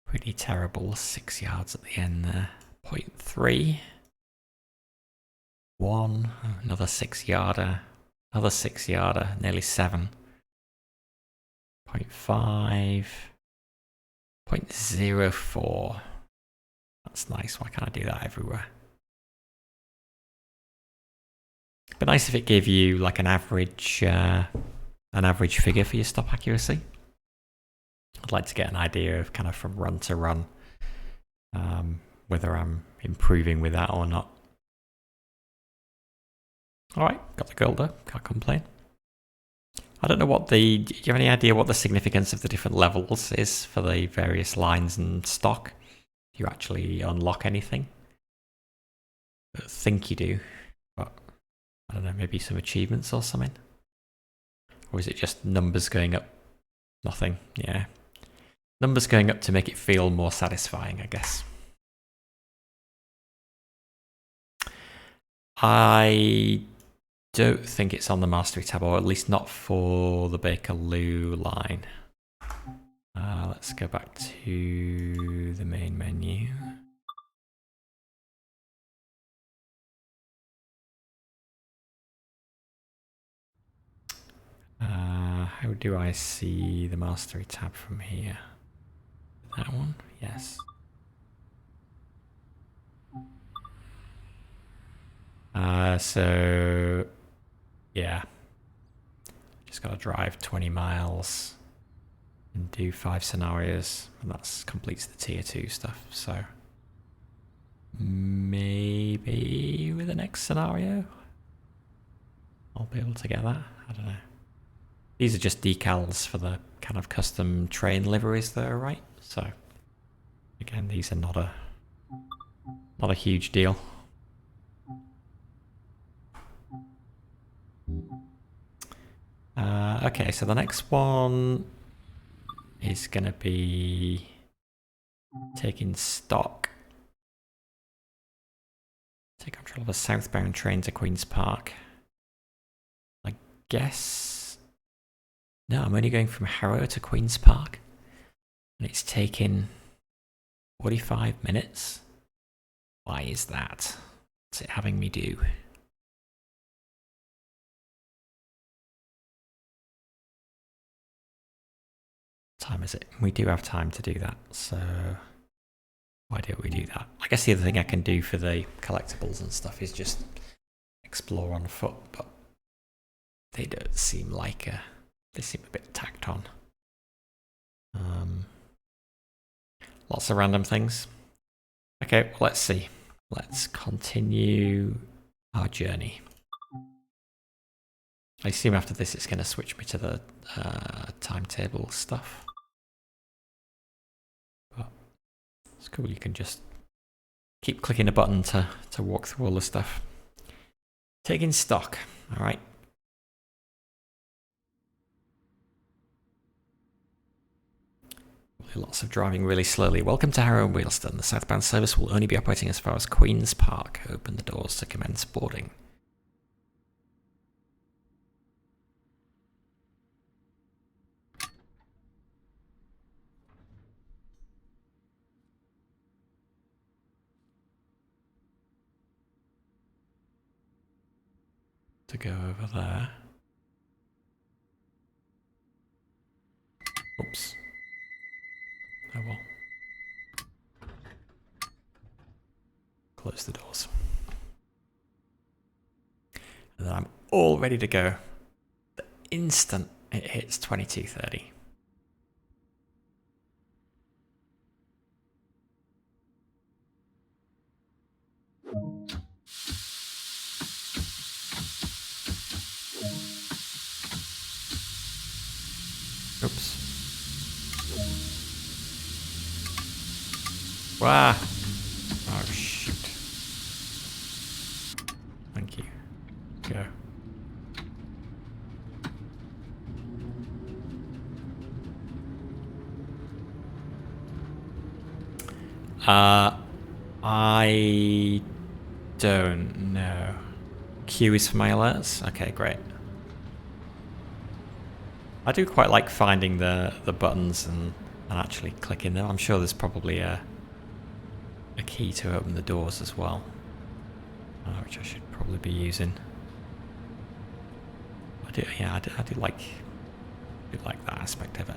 Pretty terrible, 6 yards at the end there. 0.3. 1, another 6 yarder, another 6 yarder, nearly 7. 0.5. 0.04. That's nice, why can't I do that everywhere? It'd be nice if it gave you like an average figure for your stop accuracy. I'd like to get an idea of kind of from run to run, whether I'm improving with that or not. Alright, got the gold though, can't complain. I don't know what do you have any idea what the significance of the different levels is for the various lines and stock? Do you actually unlock anything? I think you do, but I don't know, maybe some achievements or something? Or is it just numbers going up? Nothing, yeah. Numbers going up to make it feel more satisfying, I guess. I don't think it's on the mastery tab, or at least not for the Bakerloo line. Let's go back to the main menu. How do I see the mastery tab from here? That one? Yes. So yeah, just gotta drive 20 miles and do 5 scenarios, and that completes the tier 2 stuff. So maybe with the next scenario I'll be able to get that. I don't know. These are just decals for the kind of custom train liveries there, right? So again, these are not a huge deal. Okay, so the next one is going to be taking stock. Take control of a southbound train to Queen's Park. I guess... No, I'm only going from Harrow to Queen's Park. And it's taking 45 minutes. Why is that? What's it having me do? Time is it? We do have time to do that, so why don't we do that? I guess the other thing I can do for the collectibles and stuff is just explore on foot, but they don't seem like they seem a bit tacked on. Lots of random things. Okay, well, let's see. Let's continue our journey. I assume after this it's going to switch me to the timetable stuff. But it's cool, you can just keep clicking a button to walk through all the stuff. Taking stock, all right. Lots of driving really slowly. Welcome to Harrow and Wealdstone. The southbound service will only be operating as far as Queen's Park. Open the doors to commence boarding. To go over there. Oops. Oh well. Close the doors. And then I'm all ready to go. The instant it hits 22:30. Oops. Wow. Oh shoot. Thank you. Go. I don't know. Q is for my alerts? Okay, great. I do quite like finding the buttons and actually clicking them. I'm sure there's probably a key to open the doors as well, which I should probably be using. I do like that aspect of it.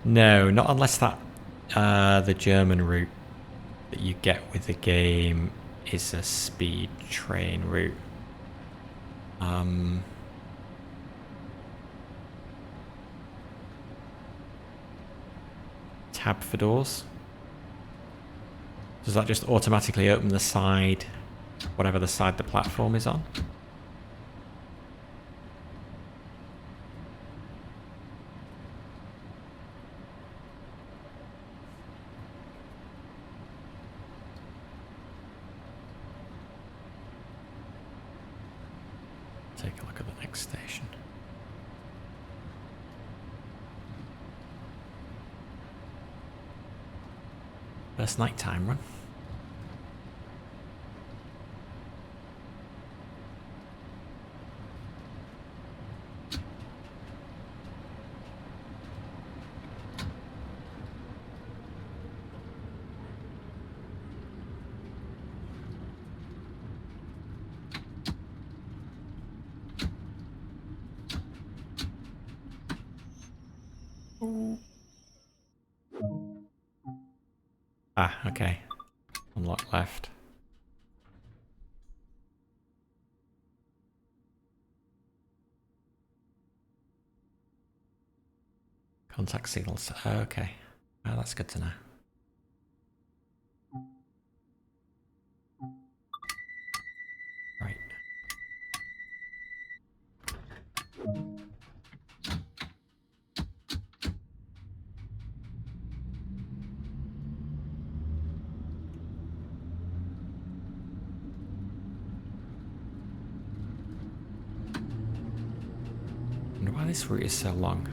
No, not unless that the German route that you get with the game is a speed train route. Tab for doors. Does that just automatically open the side, whatever the side the platform is on? Take a look at the next station. First nighttime run. Ah, okay. Unlock left. Contact signals. Okay. Oh, that's good to know. Right. I wonder why this route is so long.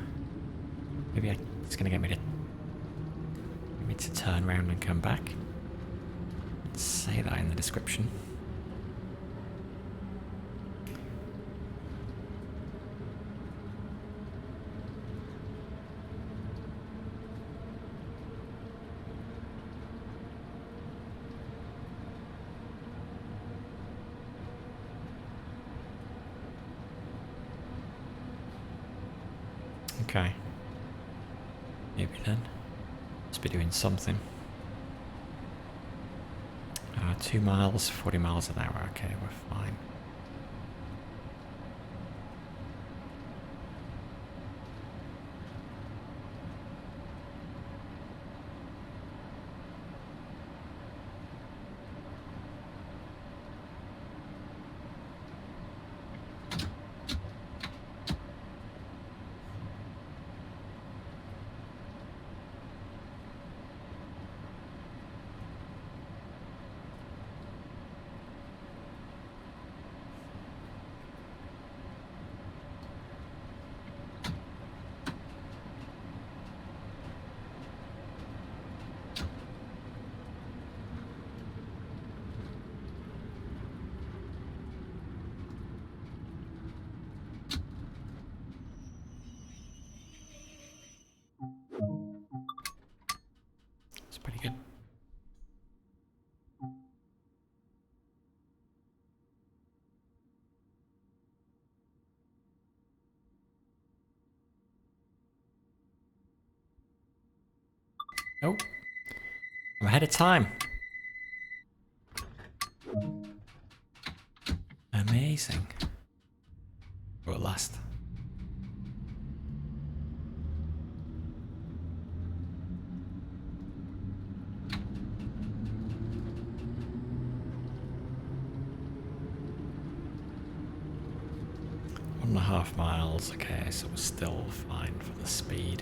Maybe it's going to get me to turn around and come back. Let's say that in the description. Okay. Maybe then. Must be doing something. 2 miles, 40 miles an hour. Okay, we're fine. It's pretty good. Oh, I'm ahead of time. Amazing. Or at last. One and a half miles. Okay, so we're still fine for the speed.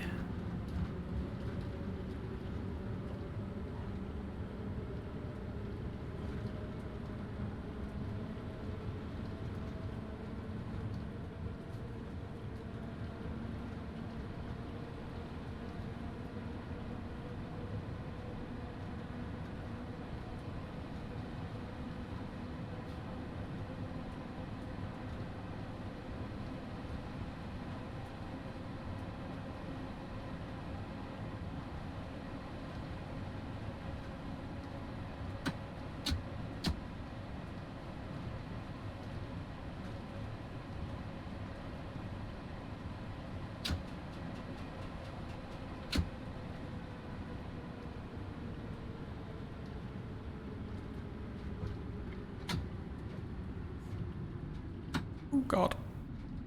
Oh god.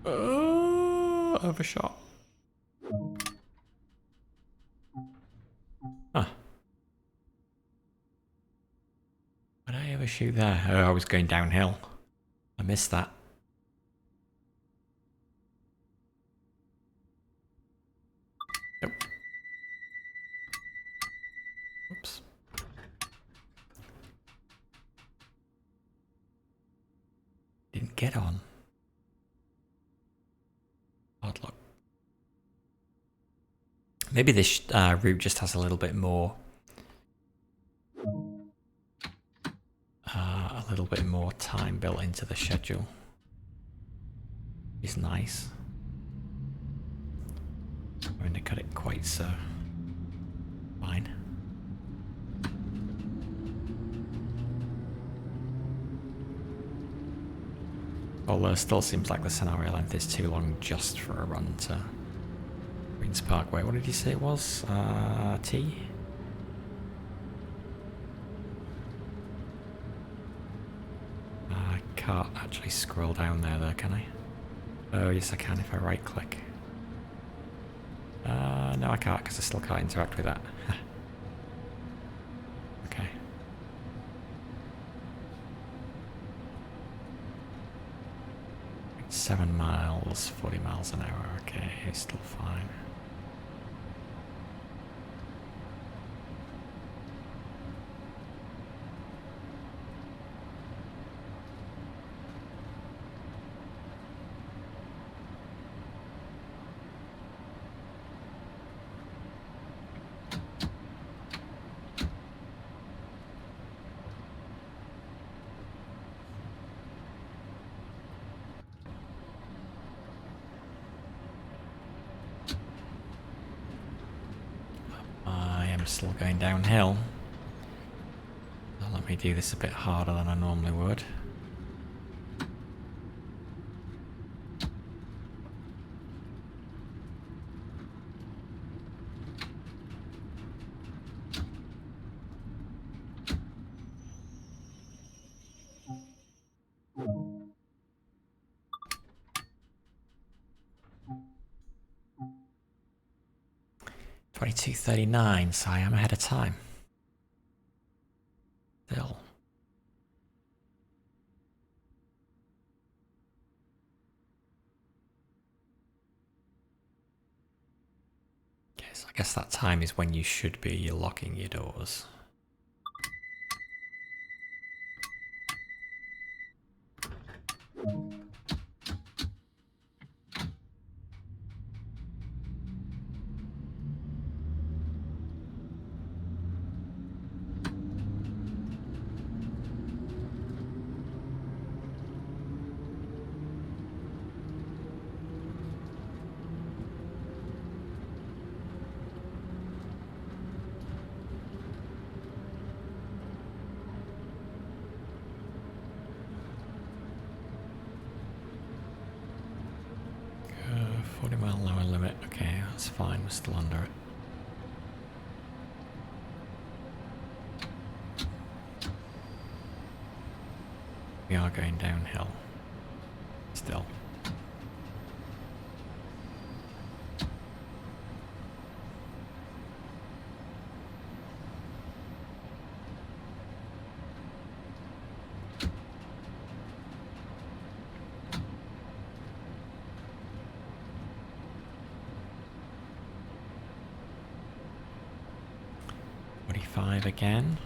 Overshot. Huh. Did I overshoot there? Oh, I was going downhill. I missed that. Nope. Oops. Didn't get on. Odd luck. Maybe this route just has a little bit more time built into the schedule. It's nice. I'm going to cut it quite so fine. Although still seems like the scenario length is too long just for a run to Queen's Parkway. What did you say it was? T? I can't actually scroll down there though, can I? Oh yes I can if I right click. No I can't because I still can't interact with that. Okay. $7 miles, 40 miles an hour, okay, it's still fine. Still going downhill. So let me do this a bit harder than I normally would. $22.39, so I am ahead of time. Still. Okay, so I guess that time is when you should be locking your doors. Uh, 40 mile lower limit, okay, that's fine, we're still under it. We are going downhill. Still. Again,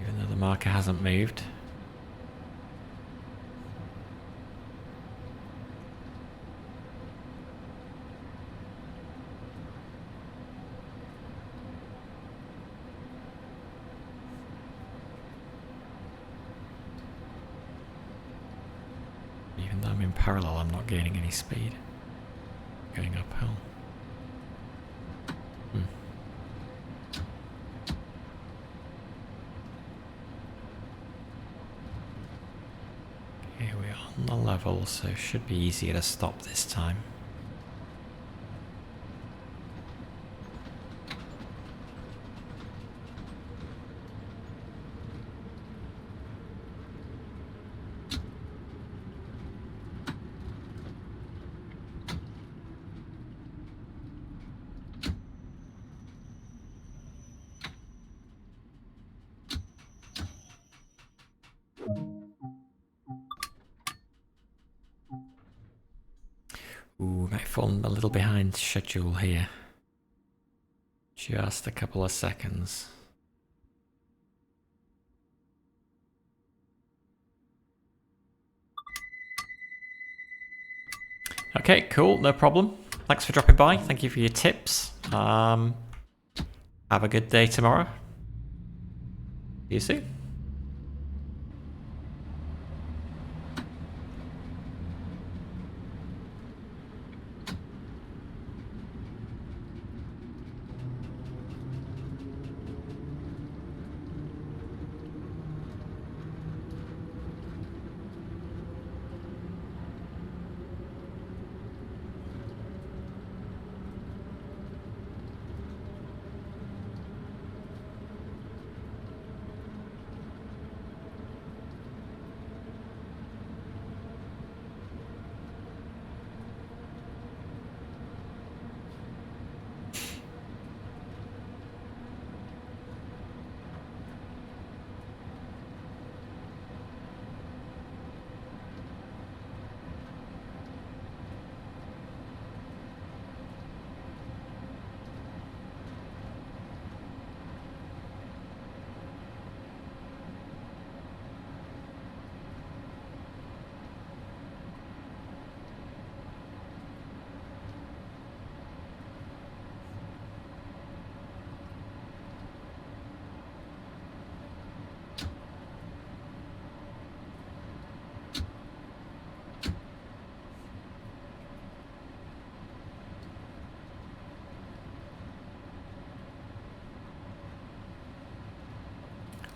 even though the marker hasn't moved. Even though I'm in parallel, I'm not gaining any speed. Going uphill. Okay, we are on the level, so it should be easier to stop this time. Ooh, might fall a little behind schedule here. Just a couple of seconds. Okay, cool, no problem. Thanks for dropping by. Thank you for your tips. Have a good day tomorrow. See you soon.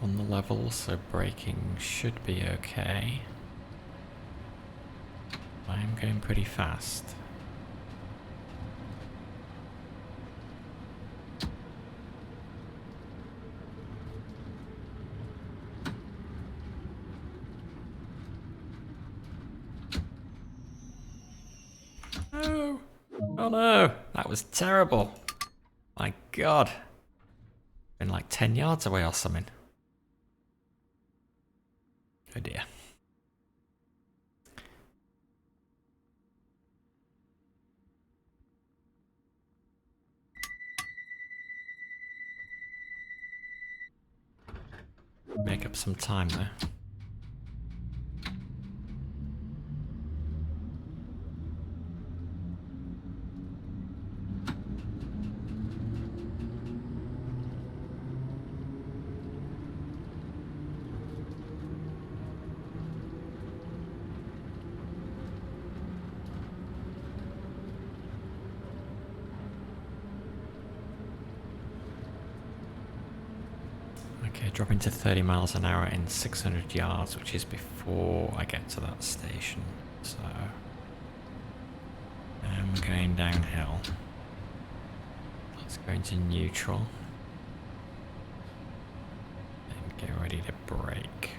On the level, so braking should be okay. I am going pretty fast. No! Oh no! That was terrible! My god! Been like 10 yards away or something. Oh dear. Make up some time though. Okay, dropping to 30 miles an hour in 600 yards, which is before I get to that station. So I'm going downhill. Let's go into neutral. And get ready to brake.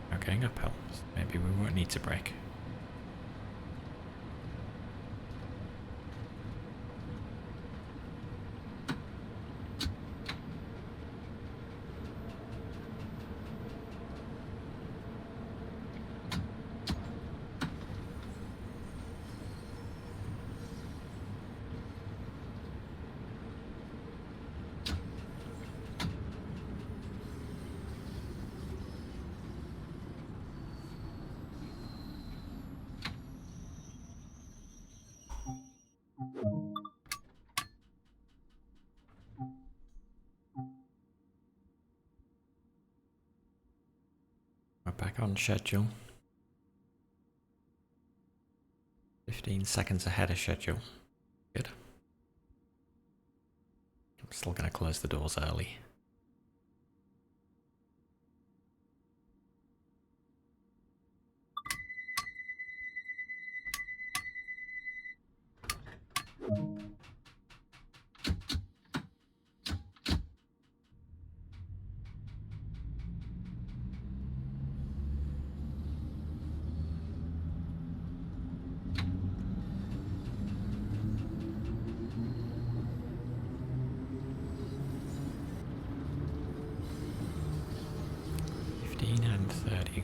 We're going uphill, so maybe we won't need to brake. We're back on schedule. 15 seconds ahead of schedule. Good. I'm still going to close the doors early. 30.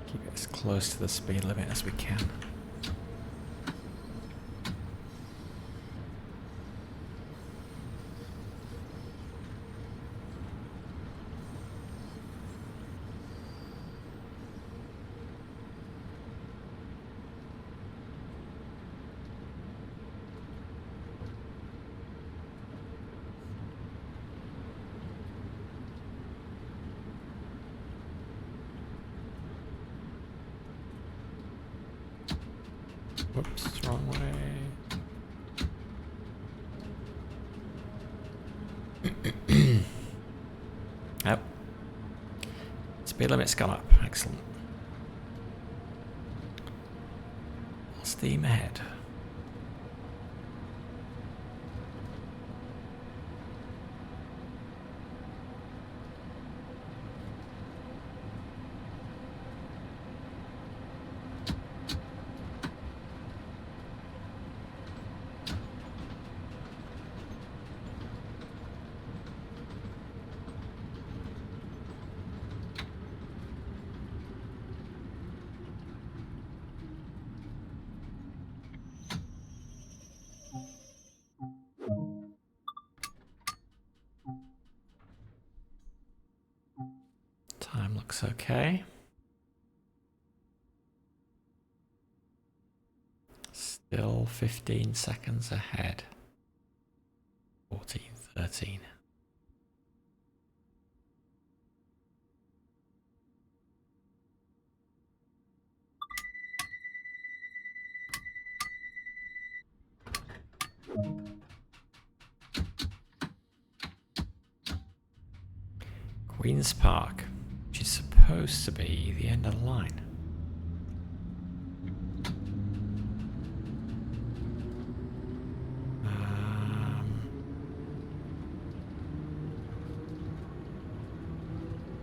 Keep it as close to the speed limit as we can. Whoops, wrong way. Yep. Speed limit's gone up. Excellent. Steam ahead. Time looks okay. Still 15 seconds ahead. 14, 13. Queen's Park, which is supposed to be the end of the line.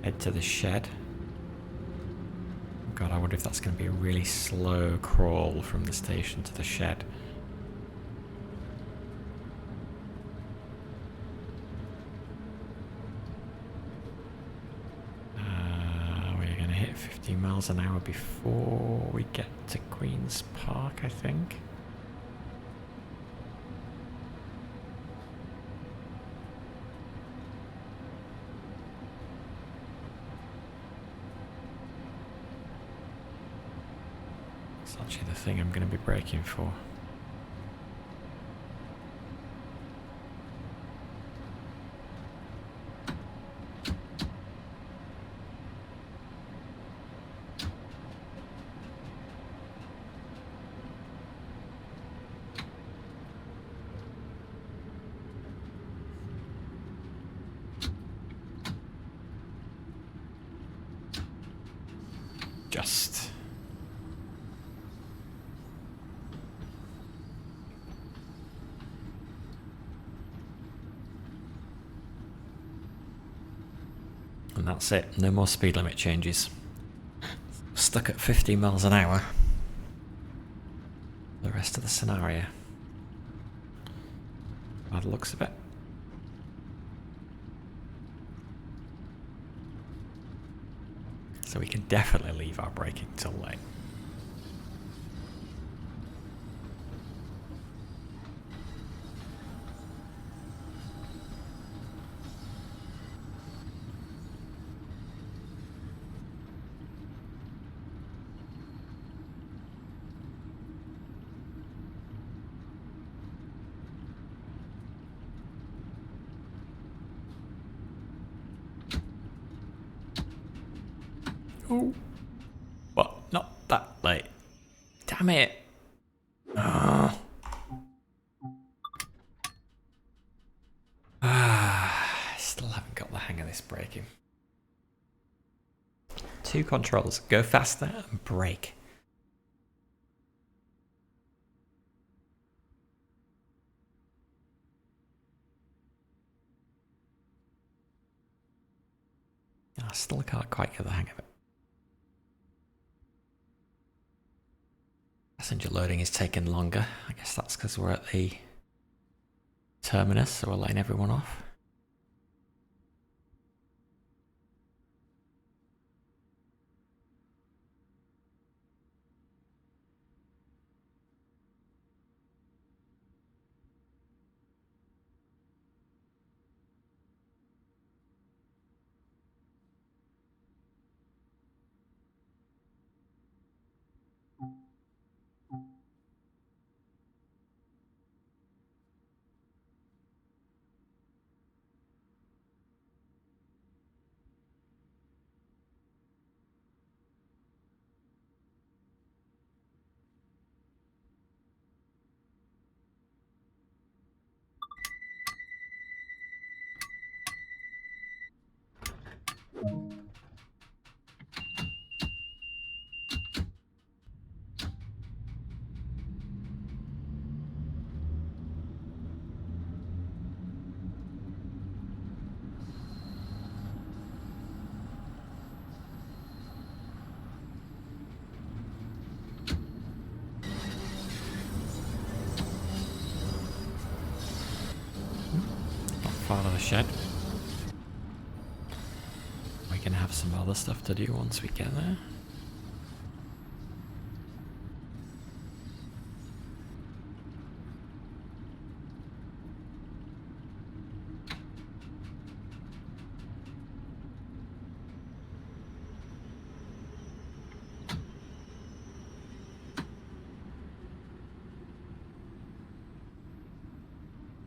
Head to the shed. God, I wonder if that's going to be a really slow crawl from the station to the shed. We're going to hit 50 miles an hour before we get to Queen's Park, I think. It's actually the thing I'm going to be braking for. Just. And that's it. No more speed limit changes. Stuck at 50 miles an hour. The rest of the scenario. By the looks of it. So we can definitely leave our braking till late. Oh. What? Not that late. Damn it. Oh. Still haven't got the hang of this braking. 2 controls. Go faster and brake. I still can't quite get the hang of it. Passenger loading is taking longer. I guess that's because we're at the terminus, so we're letting everyone off. Far of the shed. We can have some other stuff to do once we get there.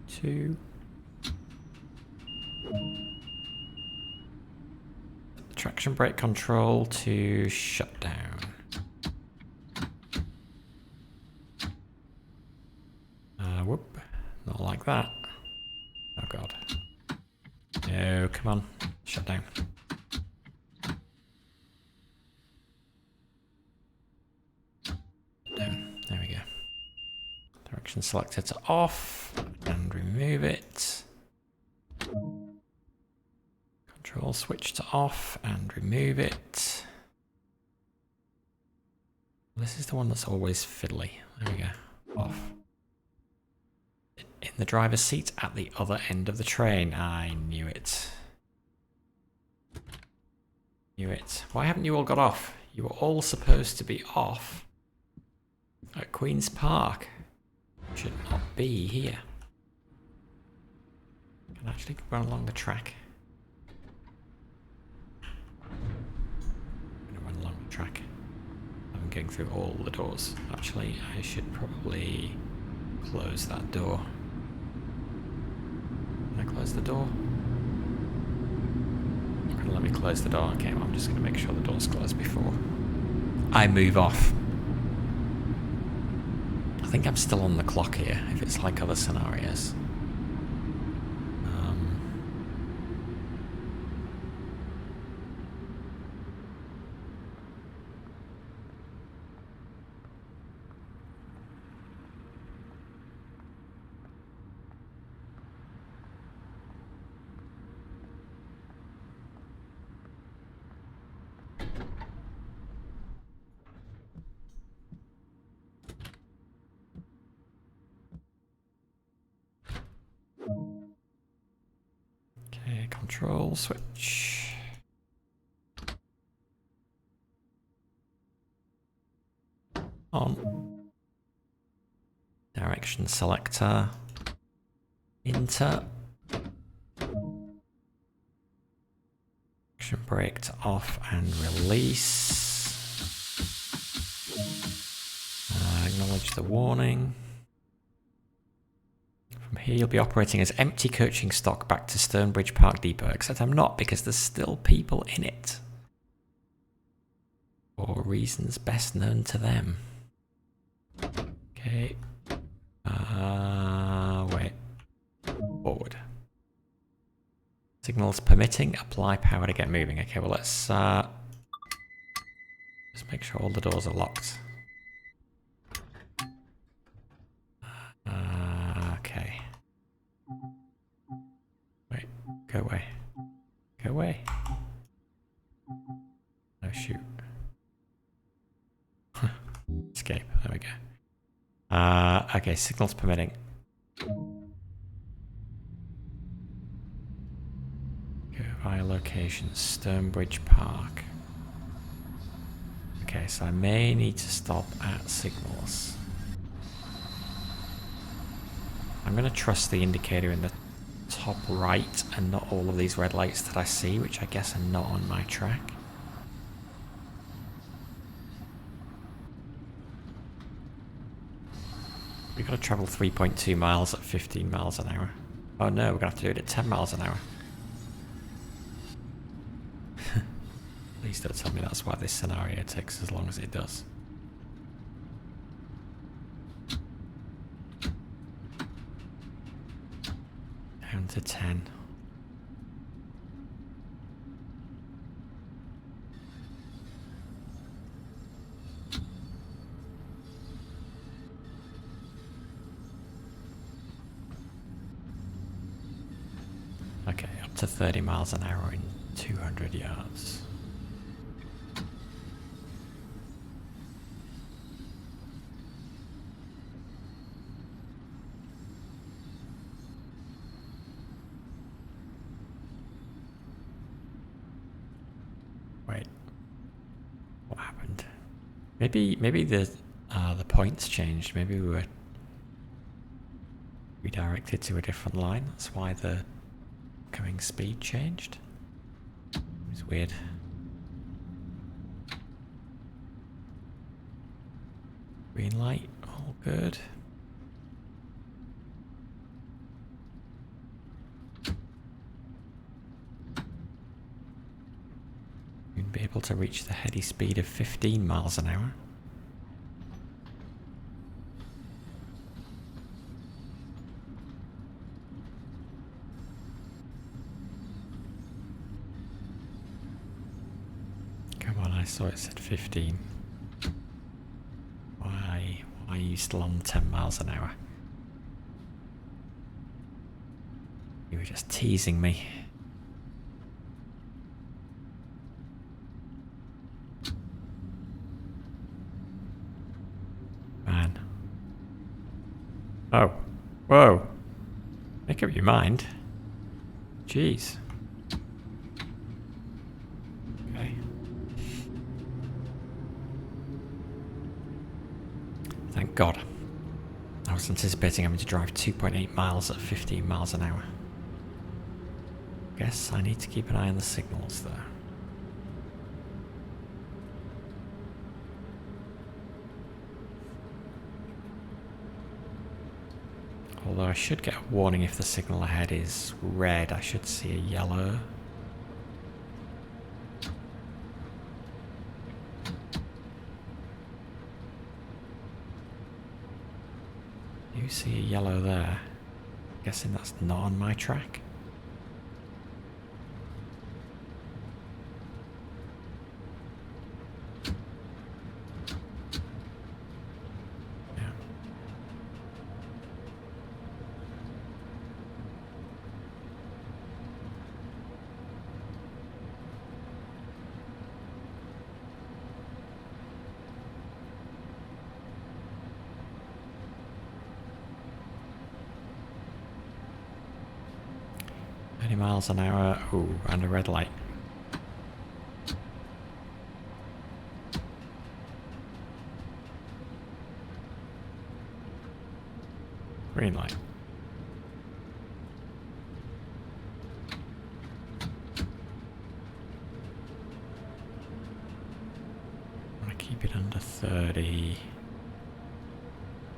Two. Traction brake control to shut down. Whoop. Not like that. Oh god. No, come on. Shut down. Down. There we go. Direction selector to off and remove it. Control switch to off and remove it. This is the one that's always fiddly. There we go. Off. In the driver's seat at the other end of the train. I knew it. Knew it. Why haven't you all got off? You were all supposed to be off at Queen's Park. Should not be here. Can actually run along the track. I'm gonna run along the track. I'm going through all the doors. Actually, I should probably close that door. Can I close the door? You're gonna let me close the door? Okay, well, I'm just gonna make sure the door's closed before I move off. I think I'm still on the clock here, if it's like other scenarios. Control switch. On. Direction selector. Enter. Action brake to off and release. Acknowledge the warning. From here you'll be operating as empty coaching stock back to Stonebridge Park Depot, except I'm not because there's still people in it. For reasons best known to them. Okay. Wait. Forward. Signals permitting, apply power to get moving. Okay, well let's Just make sure all the doors are locked. Okay. Wait, go away. Go away. No, shoot. Escape. There we go. Okay, signals permitting. Go via location. Stonebridge Park. Okay, so I may need to stop at signals. I'm going to trust the indicator in the top right and not all of these red lights that I see, which I guess are not on my track. We've got to travel 3.2 miles at 15 miles an hour. Oh no, we're going to have to do it at 10 miles an hour. Please don't tell me that's why this scenario takes as long as it does. Down to 10. Okay, up to 30 miles an hour in 200 yards. Wait, what happened? Maybe the points changed. Maybe we were redirected to a different line. That's why the coming speed changed. It's weird. Green light, all good. You'd be able to reach the heady speed of 15 miles an hour. Come on, I saw it said 15. Why are you still on 10 miles an hour? You were just teasing me. Man. Oh. Whoa. Make up your mind. Jeez. Okay. Thank God. I was anticipating having to drive 2.8 miles at 15 miles an hour. Guess I need to keep an eye on the signals there. Although I should get a warning if the signal ahead is red. I should see a yellow. You see a yellow there. Guessing that's not on my track. Yeah. Miles an hour. Ooh, and a red light. Green light. I want to keep it under 30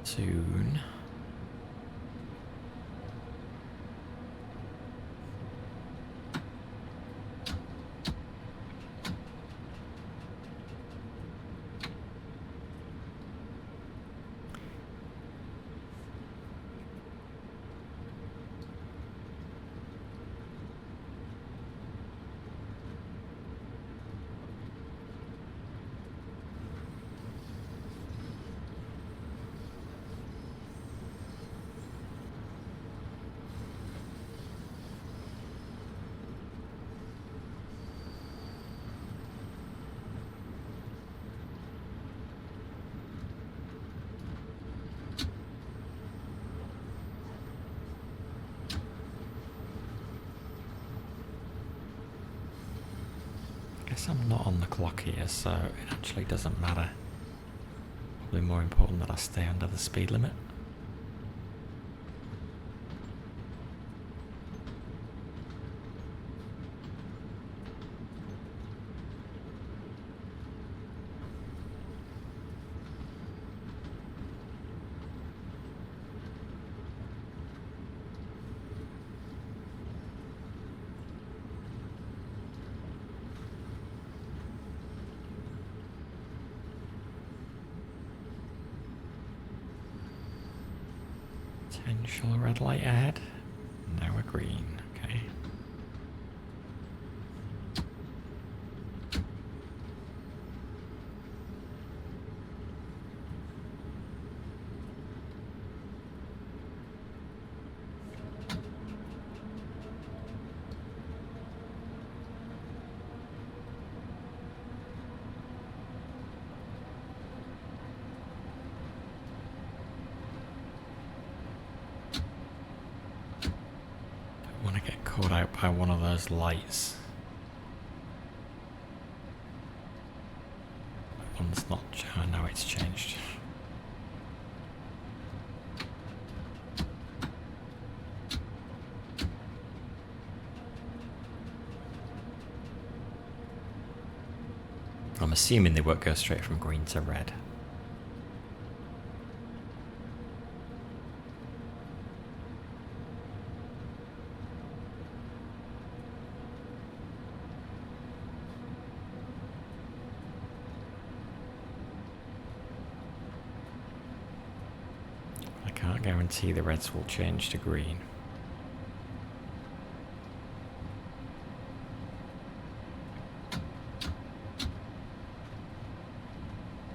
soon. guess I'm not on the clock here, so it actually doesn't matter. Probably more important that I stay under the speed limit. Potential red light ahead. Now we're green. Okay. Want to get caught out by one of those lights. That one's not. Oh, no, it's changed. I'm assuming they won't go straight from green to red. I can't guarantee the reds will change to green.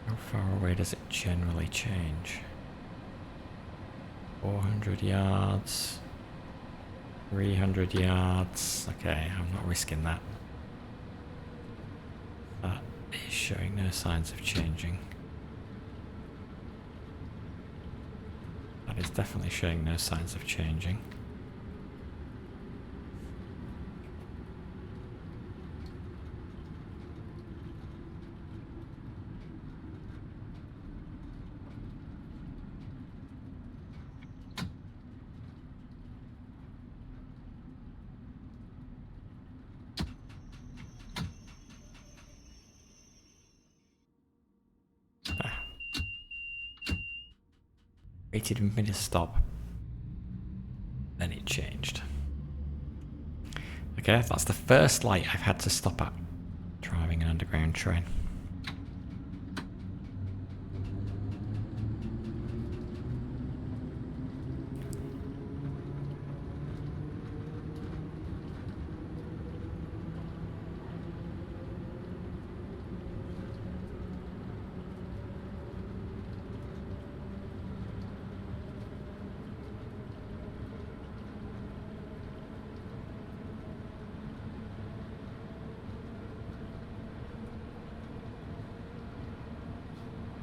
How far away does it generally change? 400 yards, 300 yards. Okay, I'm not risking that. That is showing no signs of changing. That is definitely showing no signs of changing. Waited for me to stop. Then it changed. Okay, that's the first light I've had to stop at driving an underground train.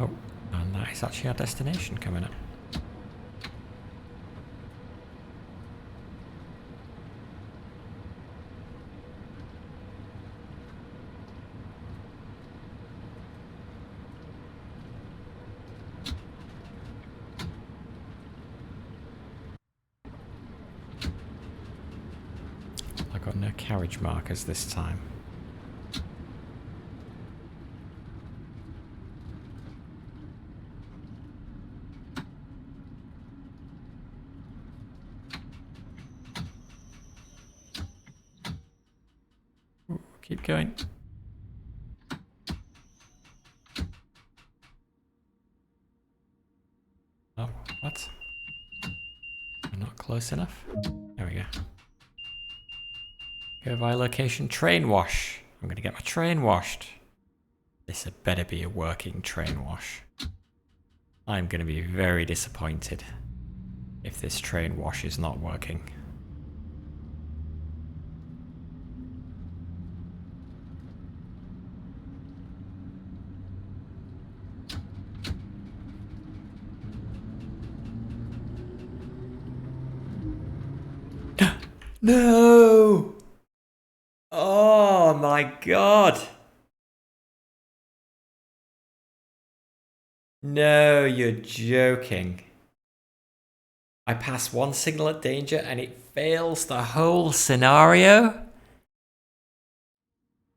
Oh, and that is actually our destination coming up. I got no carriage markers this time. Ooh, keep going. Oh, what? I'm not close enough. There we go. Go by location, train wash. I'm gonna get my train washed. This had better be a working train wash. I'm gonna be very disappointed if this train wash is not working. No! Oh my god! No, you're joking. I pass one signal at danger and it fails the whole scenario?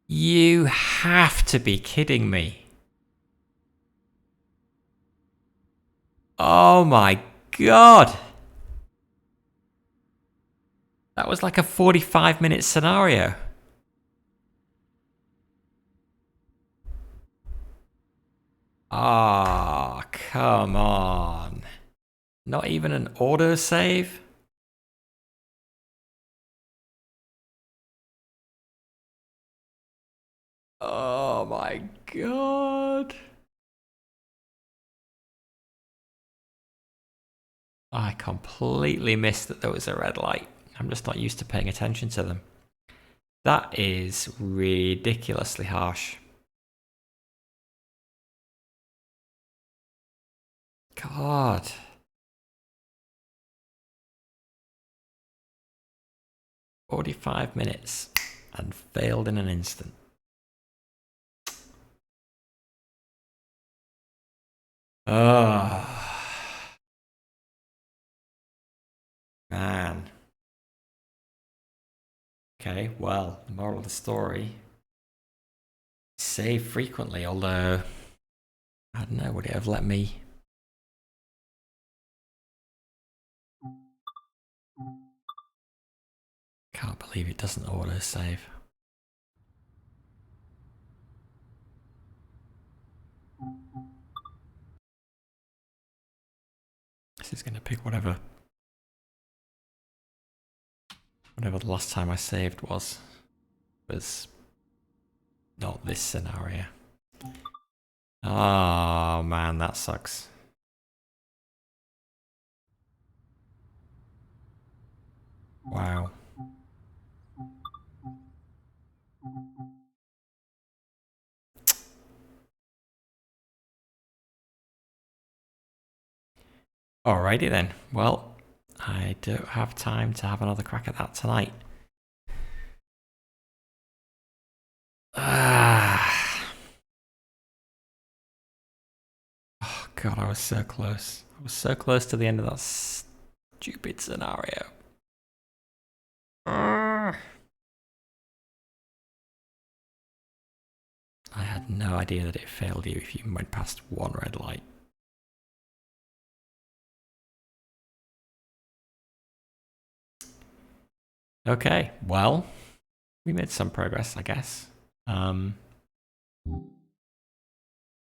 You have to be kidding me. Oh my god. That was like a 45-minute scenario. Ah, oh, come on. Not even an autosave? Oh my god. I completely missed that there was a red light. I'm just not used to paying attention to them. That is ridiculously harsh. God. "45 minutes and failed in an instant." Oh, man. Okay, well, the moral of the story: save frequently, although, I don't know, would it have let me? Can't believe it doesn't auto save. This is going to pick whatever the last time I saved was not this scenario. Oh man, that sucks. Wow. Alrighty then. Well, I don't have time to have another crack at that tonight. Ah. Oh god, I was so close. I was so close to the end of that stupid scenario. Ah. I had no idea that it failed you if you went past one red light. Okay, well, we made some progress, I guess. Got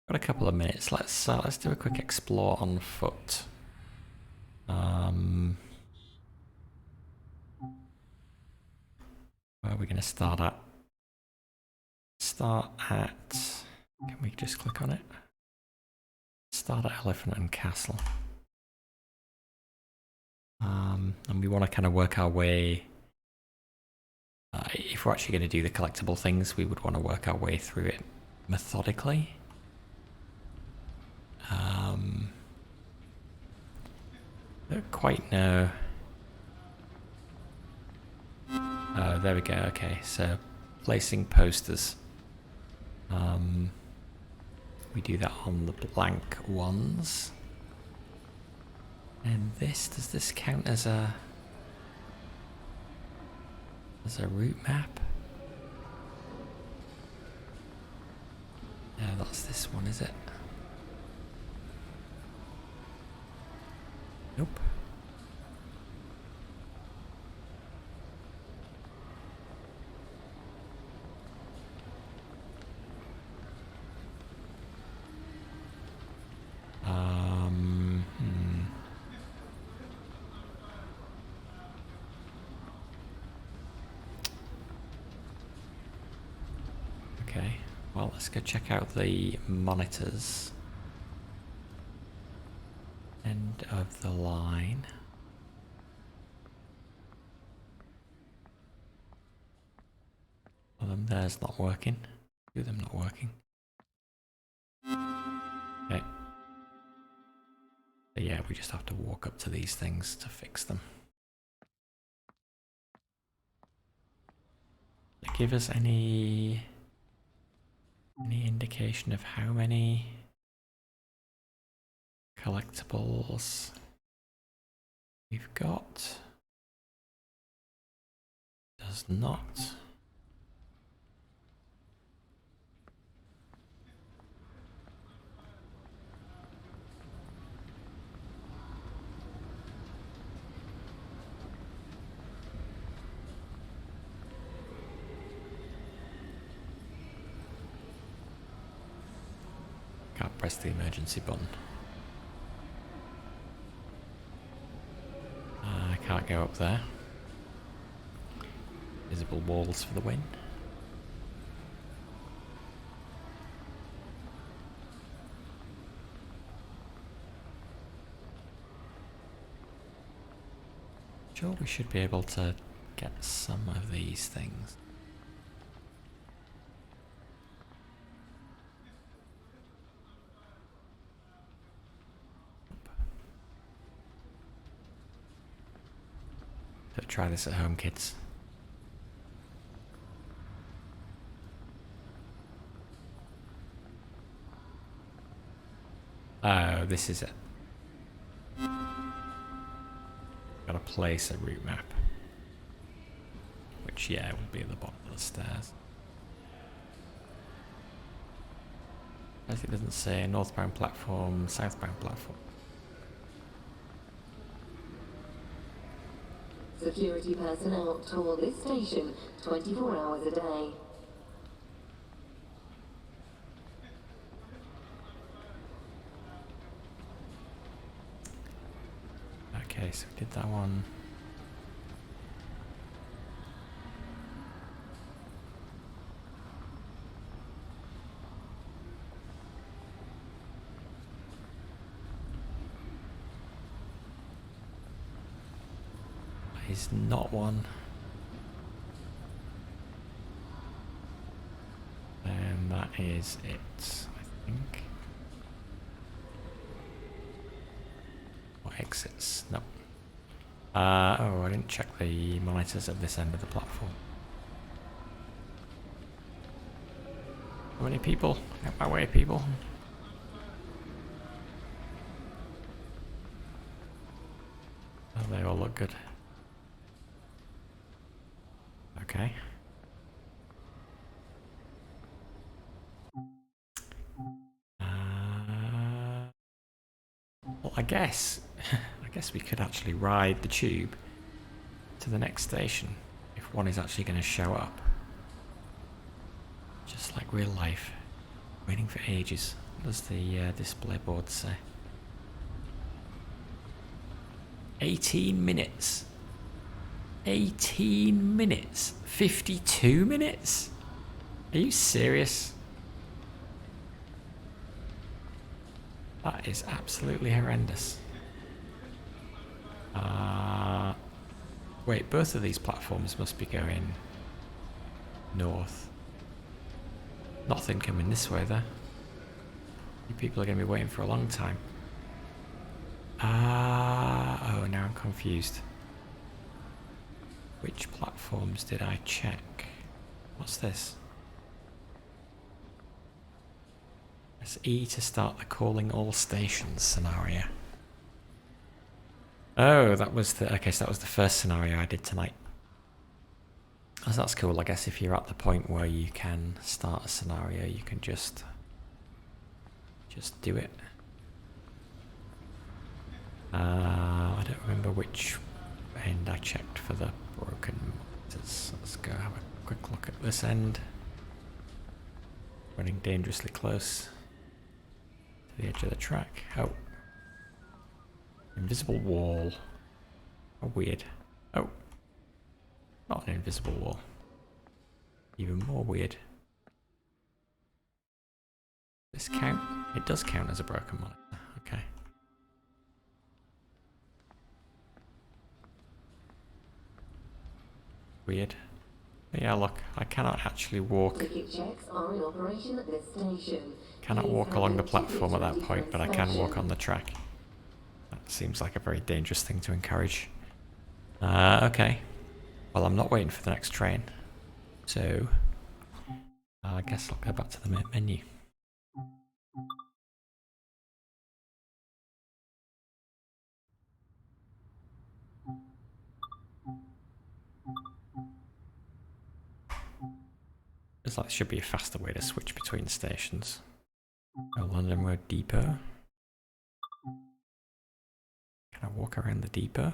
a couple of minutes. Let's do a quick explore on foot. Where are we going to start at? Start at... Can we just click on it? Start at Elephant and Castle. And we want to kind of work our way... if we're actually going to do the collectible things, we would want to work our way through it methodically. Don't quite know... Oh, there we go. Okay, so placing posters. We do that on the blank ones. And does this count as a route map? No, that's this one, is it? Nope. Okay, well, let's go check out the monitors. End of the line. One of them there's not working. Two of them not working. Okay. So yeah, we just have to walk up to these things to fix them. Does it give us any indication of how many collectibles. We've got... Does not. Can't press the emergency button. I can't go up there. Visible walls for the win. Sure, we should be able to get some of these things. So try this at home, kids. Oh, this is it. Gotta place a route map. Which, yeah, will be at the bottom of the stairs. As it doesn't say northbound platform, southbound platform. Security personnel tour this station 24 hours a day. Okay, so we did that one. Is not one. And that is it, I think. Or exits? Nope. Oh, I didn't check the monitors at this end of the platform. How many people? Out my way, people. Oh, they all look good. Okay. Well, I guess we could actually ride the tube to the next station if one is actually going to show up. Just like real life. Waiting for ages. What does the display board say? 18 minutes. 18 minutes? 52 minutes? Are you serious? That is absolutely horrendous. Wait, both of these platforms must be going north. Nothing coming this way though. You people are going to be waiting for a long time. Oh, now I'm confused. Which platforms did I check? What's this? Press E to start the calling all stations scenario. Oh, that was the... Okay, so that was the first scenario I did tonight. Oh, that's cool. I guess if you're at the point where you can start a scenario, you can just do it. I don't remember which end I checked for the broken monitors. Let's go have a quick look at this end. Running dangerously close to the edge of the track. Oh. Invisible wall. Oh, weird. Oh. Not an invisible wall. Even more weird. Does this count? It does count as a broken monitor. Okay. Weird. But yeah, look, I cannot actually walk. Ticket checks are in operation at this station. Cannot walk along the platform at that point, but I can walk on the track. That seems like a very dangerous thing to encourage. Okay. Well, I'm not waiting for the next train. So, I guess I'll go back to the menu. Looks like there should be a faster way to switch between stations. Oh, London Road Depot. Can I walk around the depot?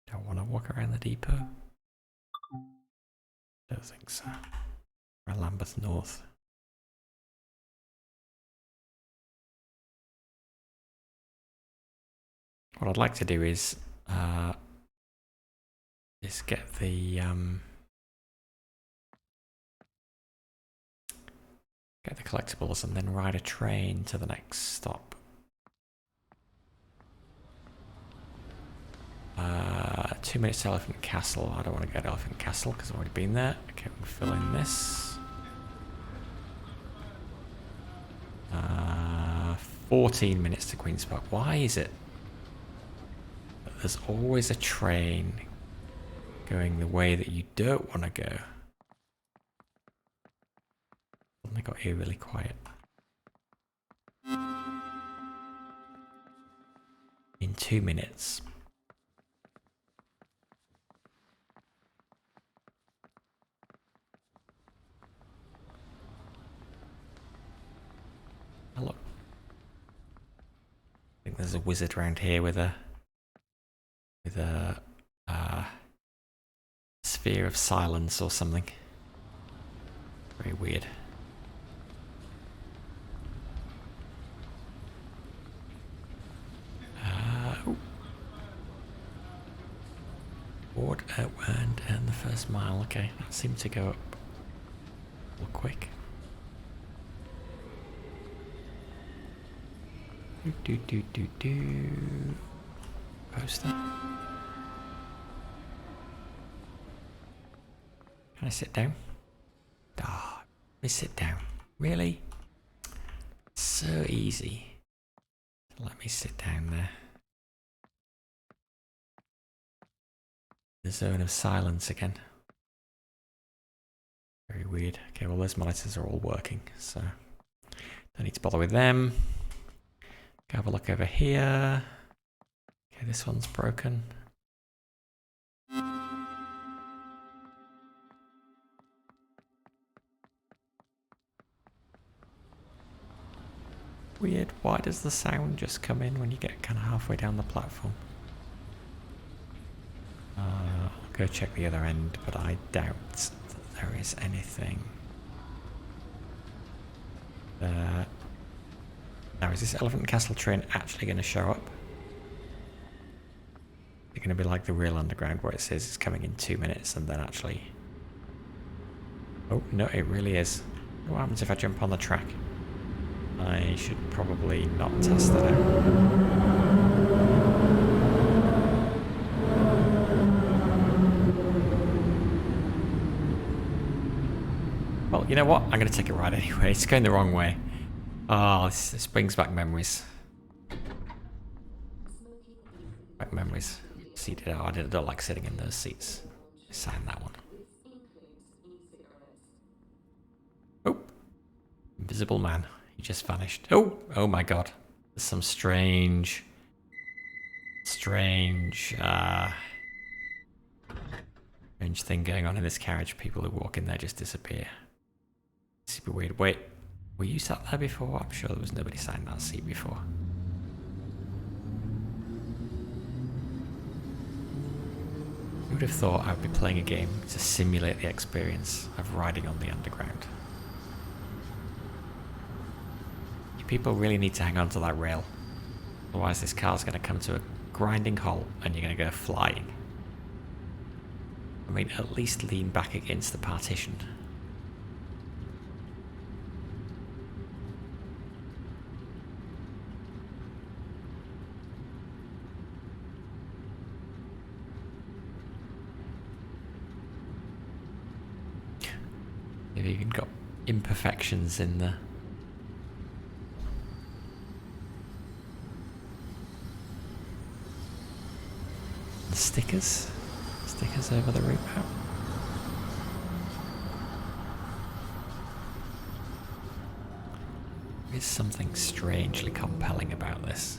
Don't want to walk around the depot. Don't think so. Or Lambeth North. What I'd like to do is get the collectibles and then ride a train to the next stop. 2 minutes to Elephant Castle. I don't want to go to Elephant Castle because I've already been there. Okay, we'll fill in this. 14 minutes to Queen's Park. Why is it that there's always a train going the way that you don't want to go? Suddenly got here really quiet. In 2 minutes. Oh, look. I think there's a wizard around here with a sphere of silence or something. Very weird. Ward outward and the first mile. Okay, that seemed to go up a little quick. Do. Poster. Can I sit down? Ah, let me sit down. Really? So easy. Let me sit down there. The zone of silence again. Very weird. Okay, well those monitors are all working, so don't need to bother with them. Go have a look over here. Okay, this one's broken. Weird. Why does the sound just come in when you get kind of halfway down the platform? I'll go check the other end, but I doubt that there is anything. Now, is this Elephant Castle train actually going to show up? Is it going to be like the real underground where it says it's coming in 2 minutes and then actually... Oh, no, it really is. What happens if I jump on the track? I should probably not test that out. Well, you know what? I'm going to take a ride anyway. It's going the wrong way. Oh, this brings back memories. Back memories. Seated out. I don't like sitting in those seats. I signed that one. Oh. Invisible man. He just vanished. Oh my god. There's some strange thing going on in this carriage. People who walk in there just disappear. Super weird. Wait, were you sat there before? I'm sure there was nobody sat in that seat before. You would have thought I would be playing a game to simulate the experience of riding on the underground. You people really need to hang on to that rail. Otherwise this car's going to come to a grinding halt and you're going to go flying. I mean, at least lean back against the partition. They've even got imperfections in the... stickers over the route map. There's something strangely compelling about this.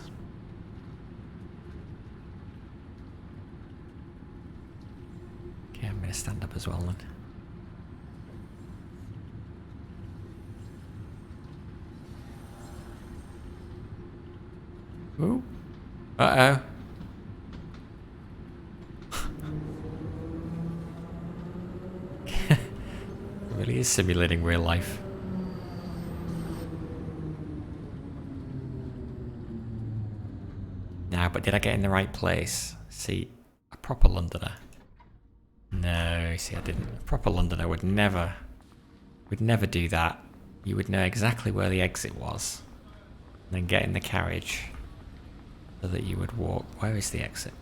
Okay, I'm going to stand up as well then. Ooh. Uh-oh. It really is simulating real life. Now, but did I get in the right place? See, a proper Londoner. No, see, I didn't. A proper Londoner would never do that. You would know exactly where the exit was, and then get in the carriage, so that you would walk. Where is the exit?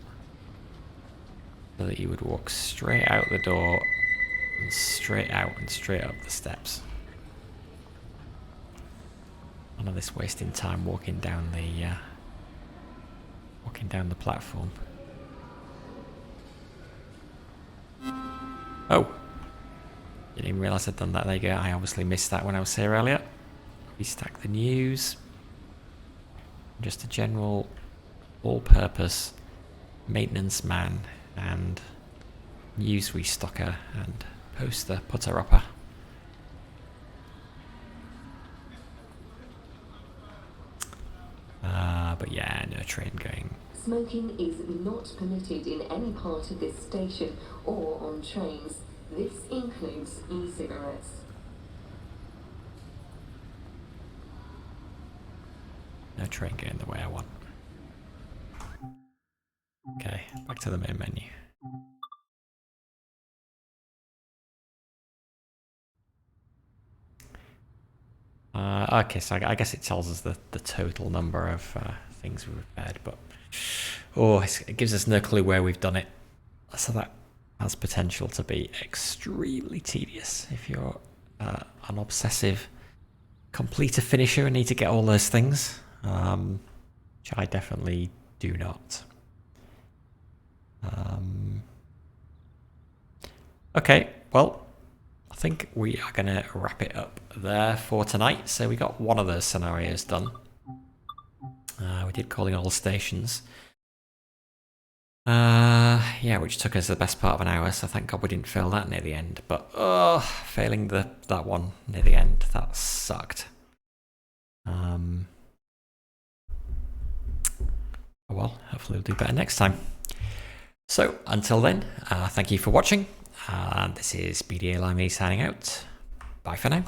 So that you would walk straight out the door, and straight out and straight up the steps. None of this wasting time walking down the platform. Oh! Didn't even realise I'd done that. There you go. I obviously missed that when I was here earlier. Restack the news. Just a general all-purpose maintenance man and news restocker and poster putter-upper. But yeah, no train going. Smoking is not permitted in any part of this station or on trains. This includes e-cigarettes. No train going the way I want. Okay, back to the main menu. Okay, so I guess it tells us the total number of things we've repaired, but it gives us no clue where we've done it. So that has potential to be extremely tedious if you're an obsessive completer finisher and need to get all those things, which I definitely do not. Okay, well, I think we are going to wrap it up there for tonight. So we got one of those scenarios done. We did calling all stations. Yeah, which took us the best part of an hour, so thank God we didn't fail that near the end. But failing that one near the end, that sucked. Oh well, hopefully we'll do better next time. So until then, thank you for watching. This is BDA Limey signing out. Bye for now.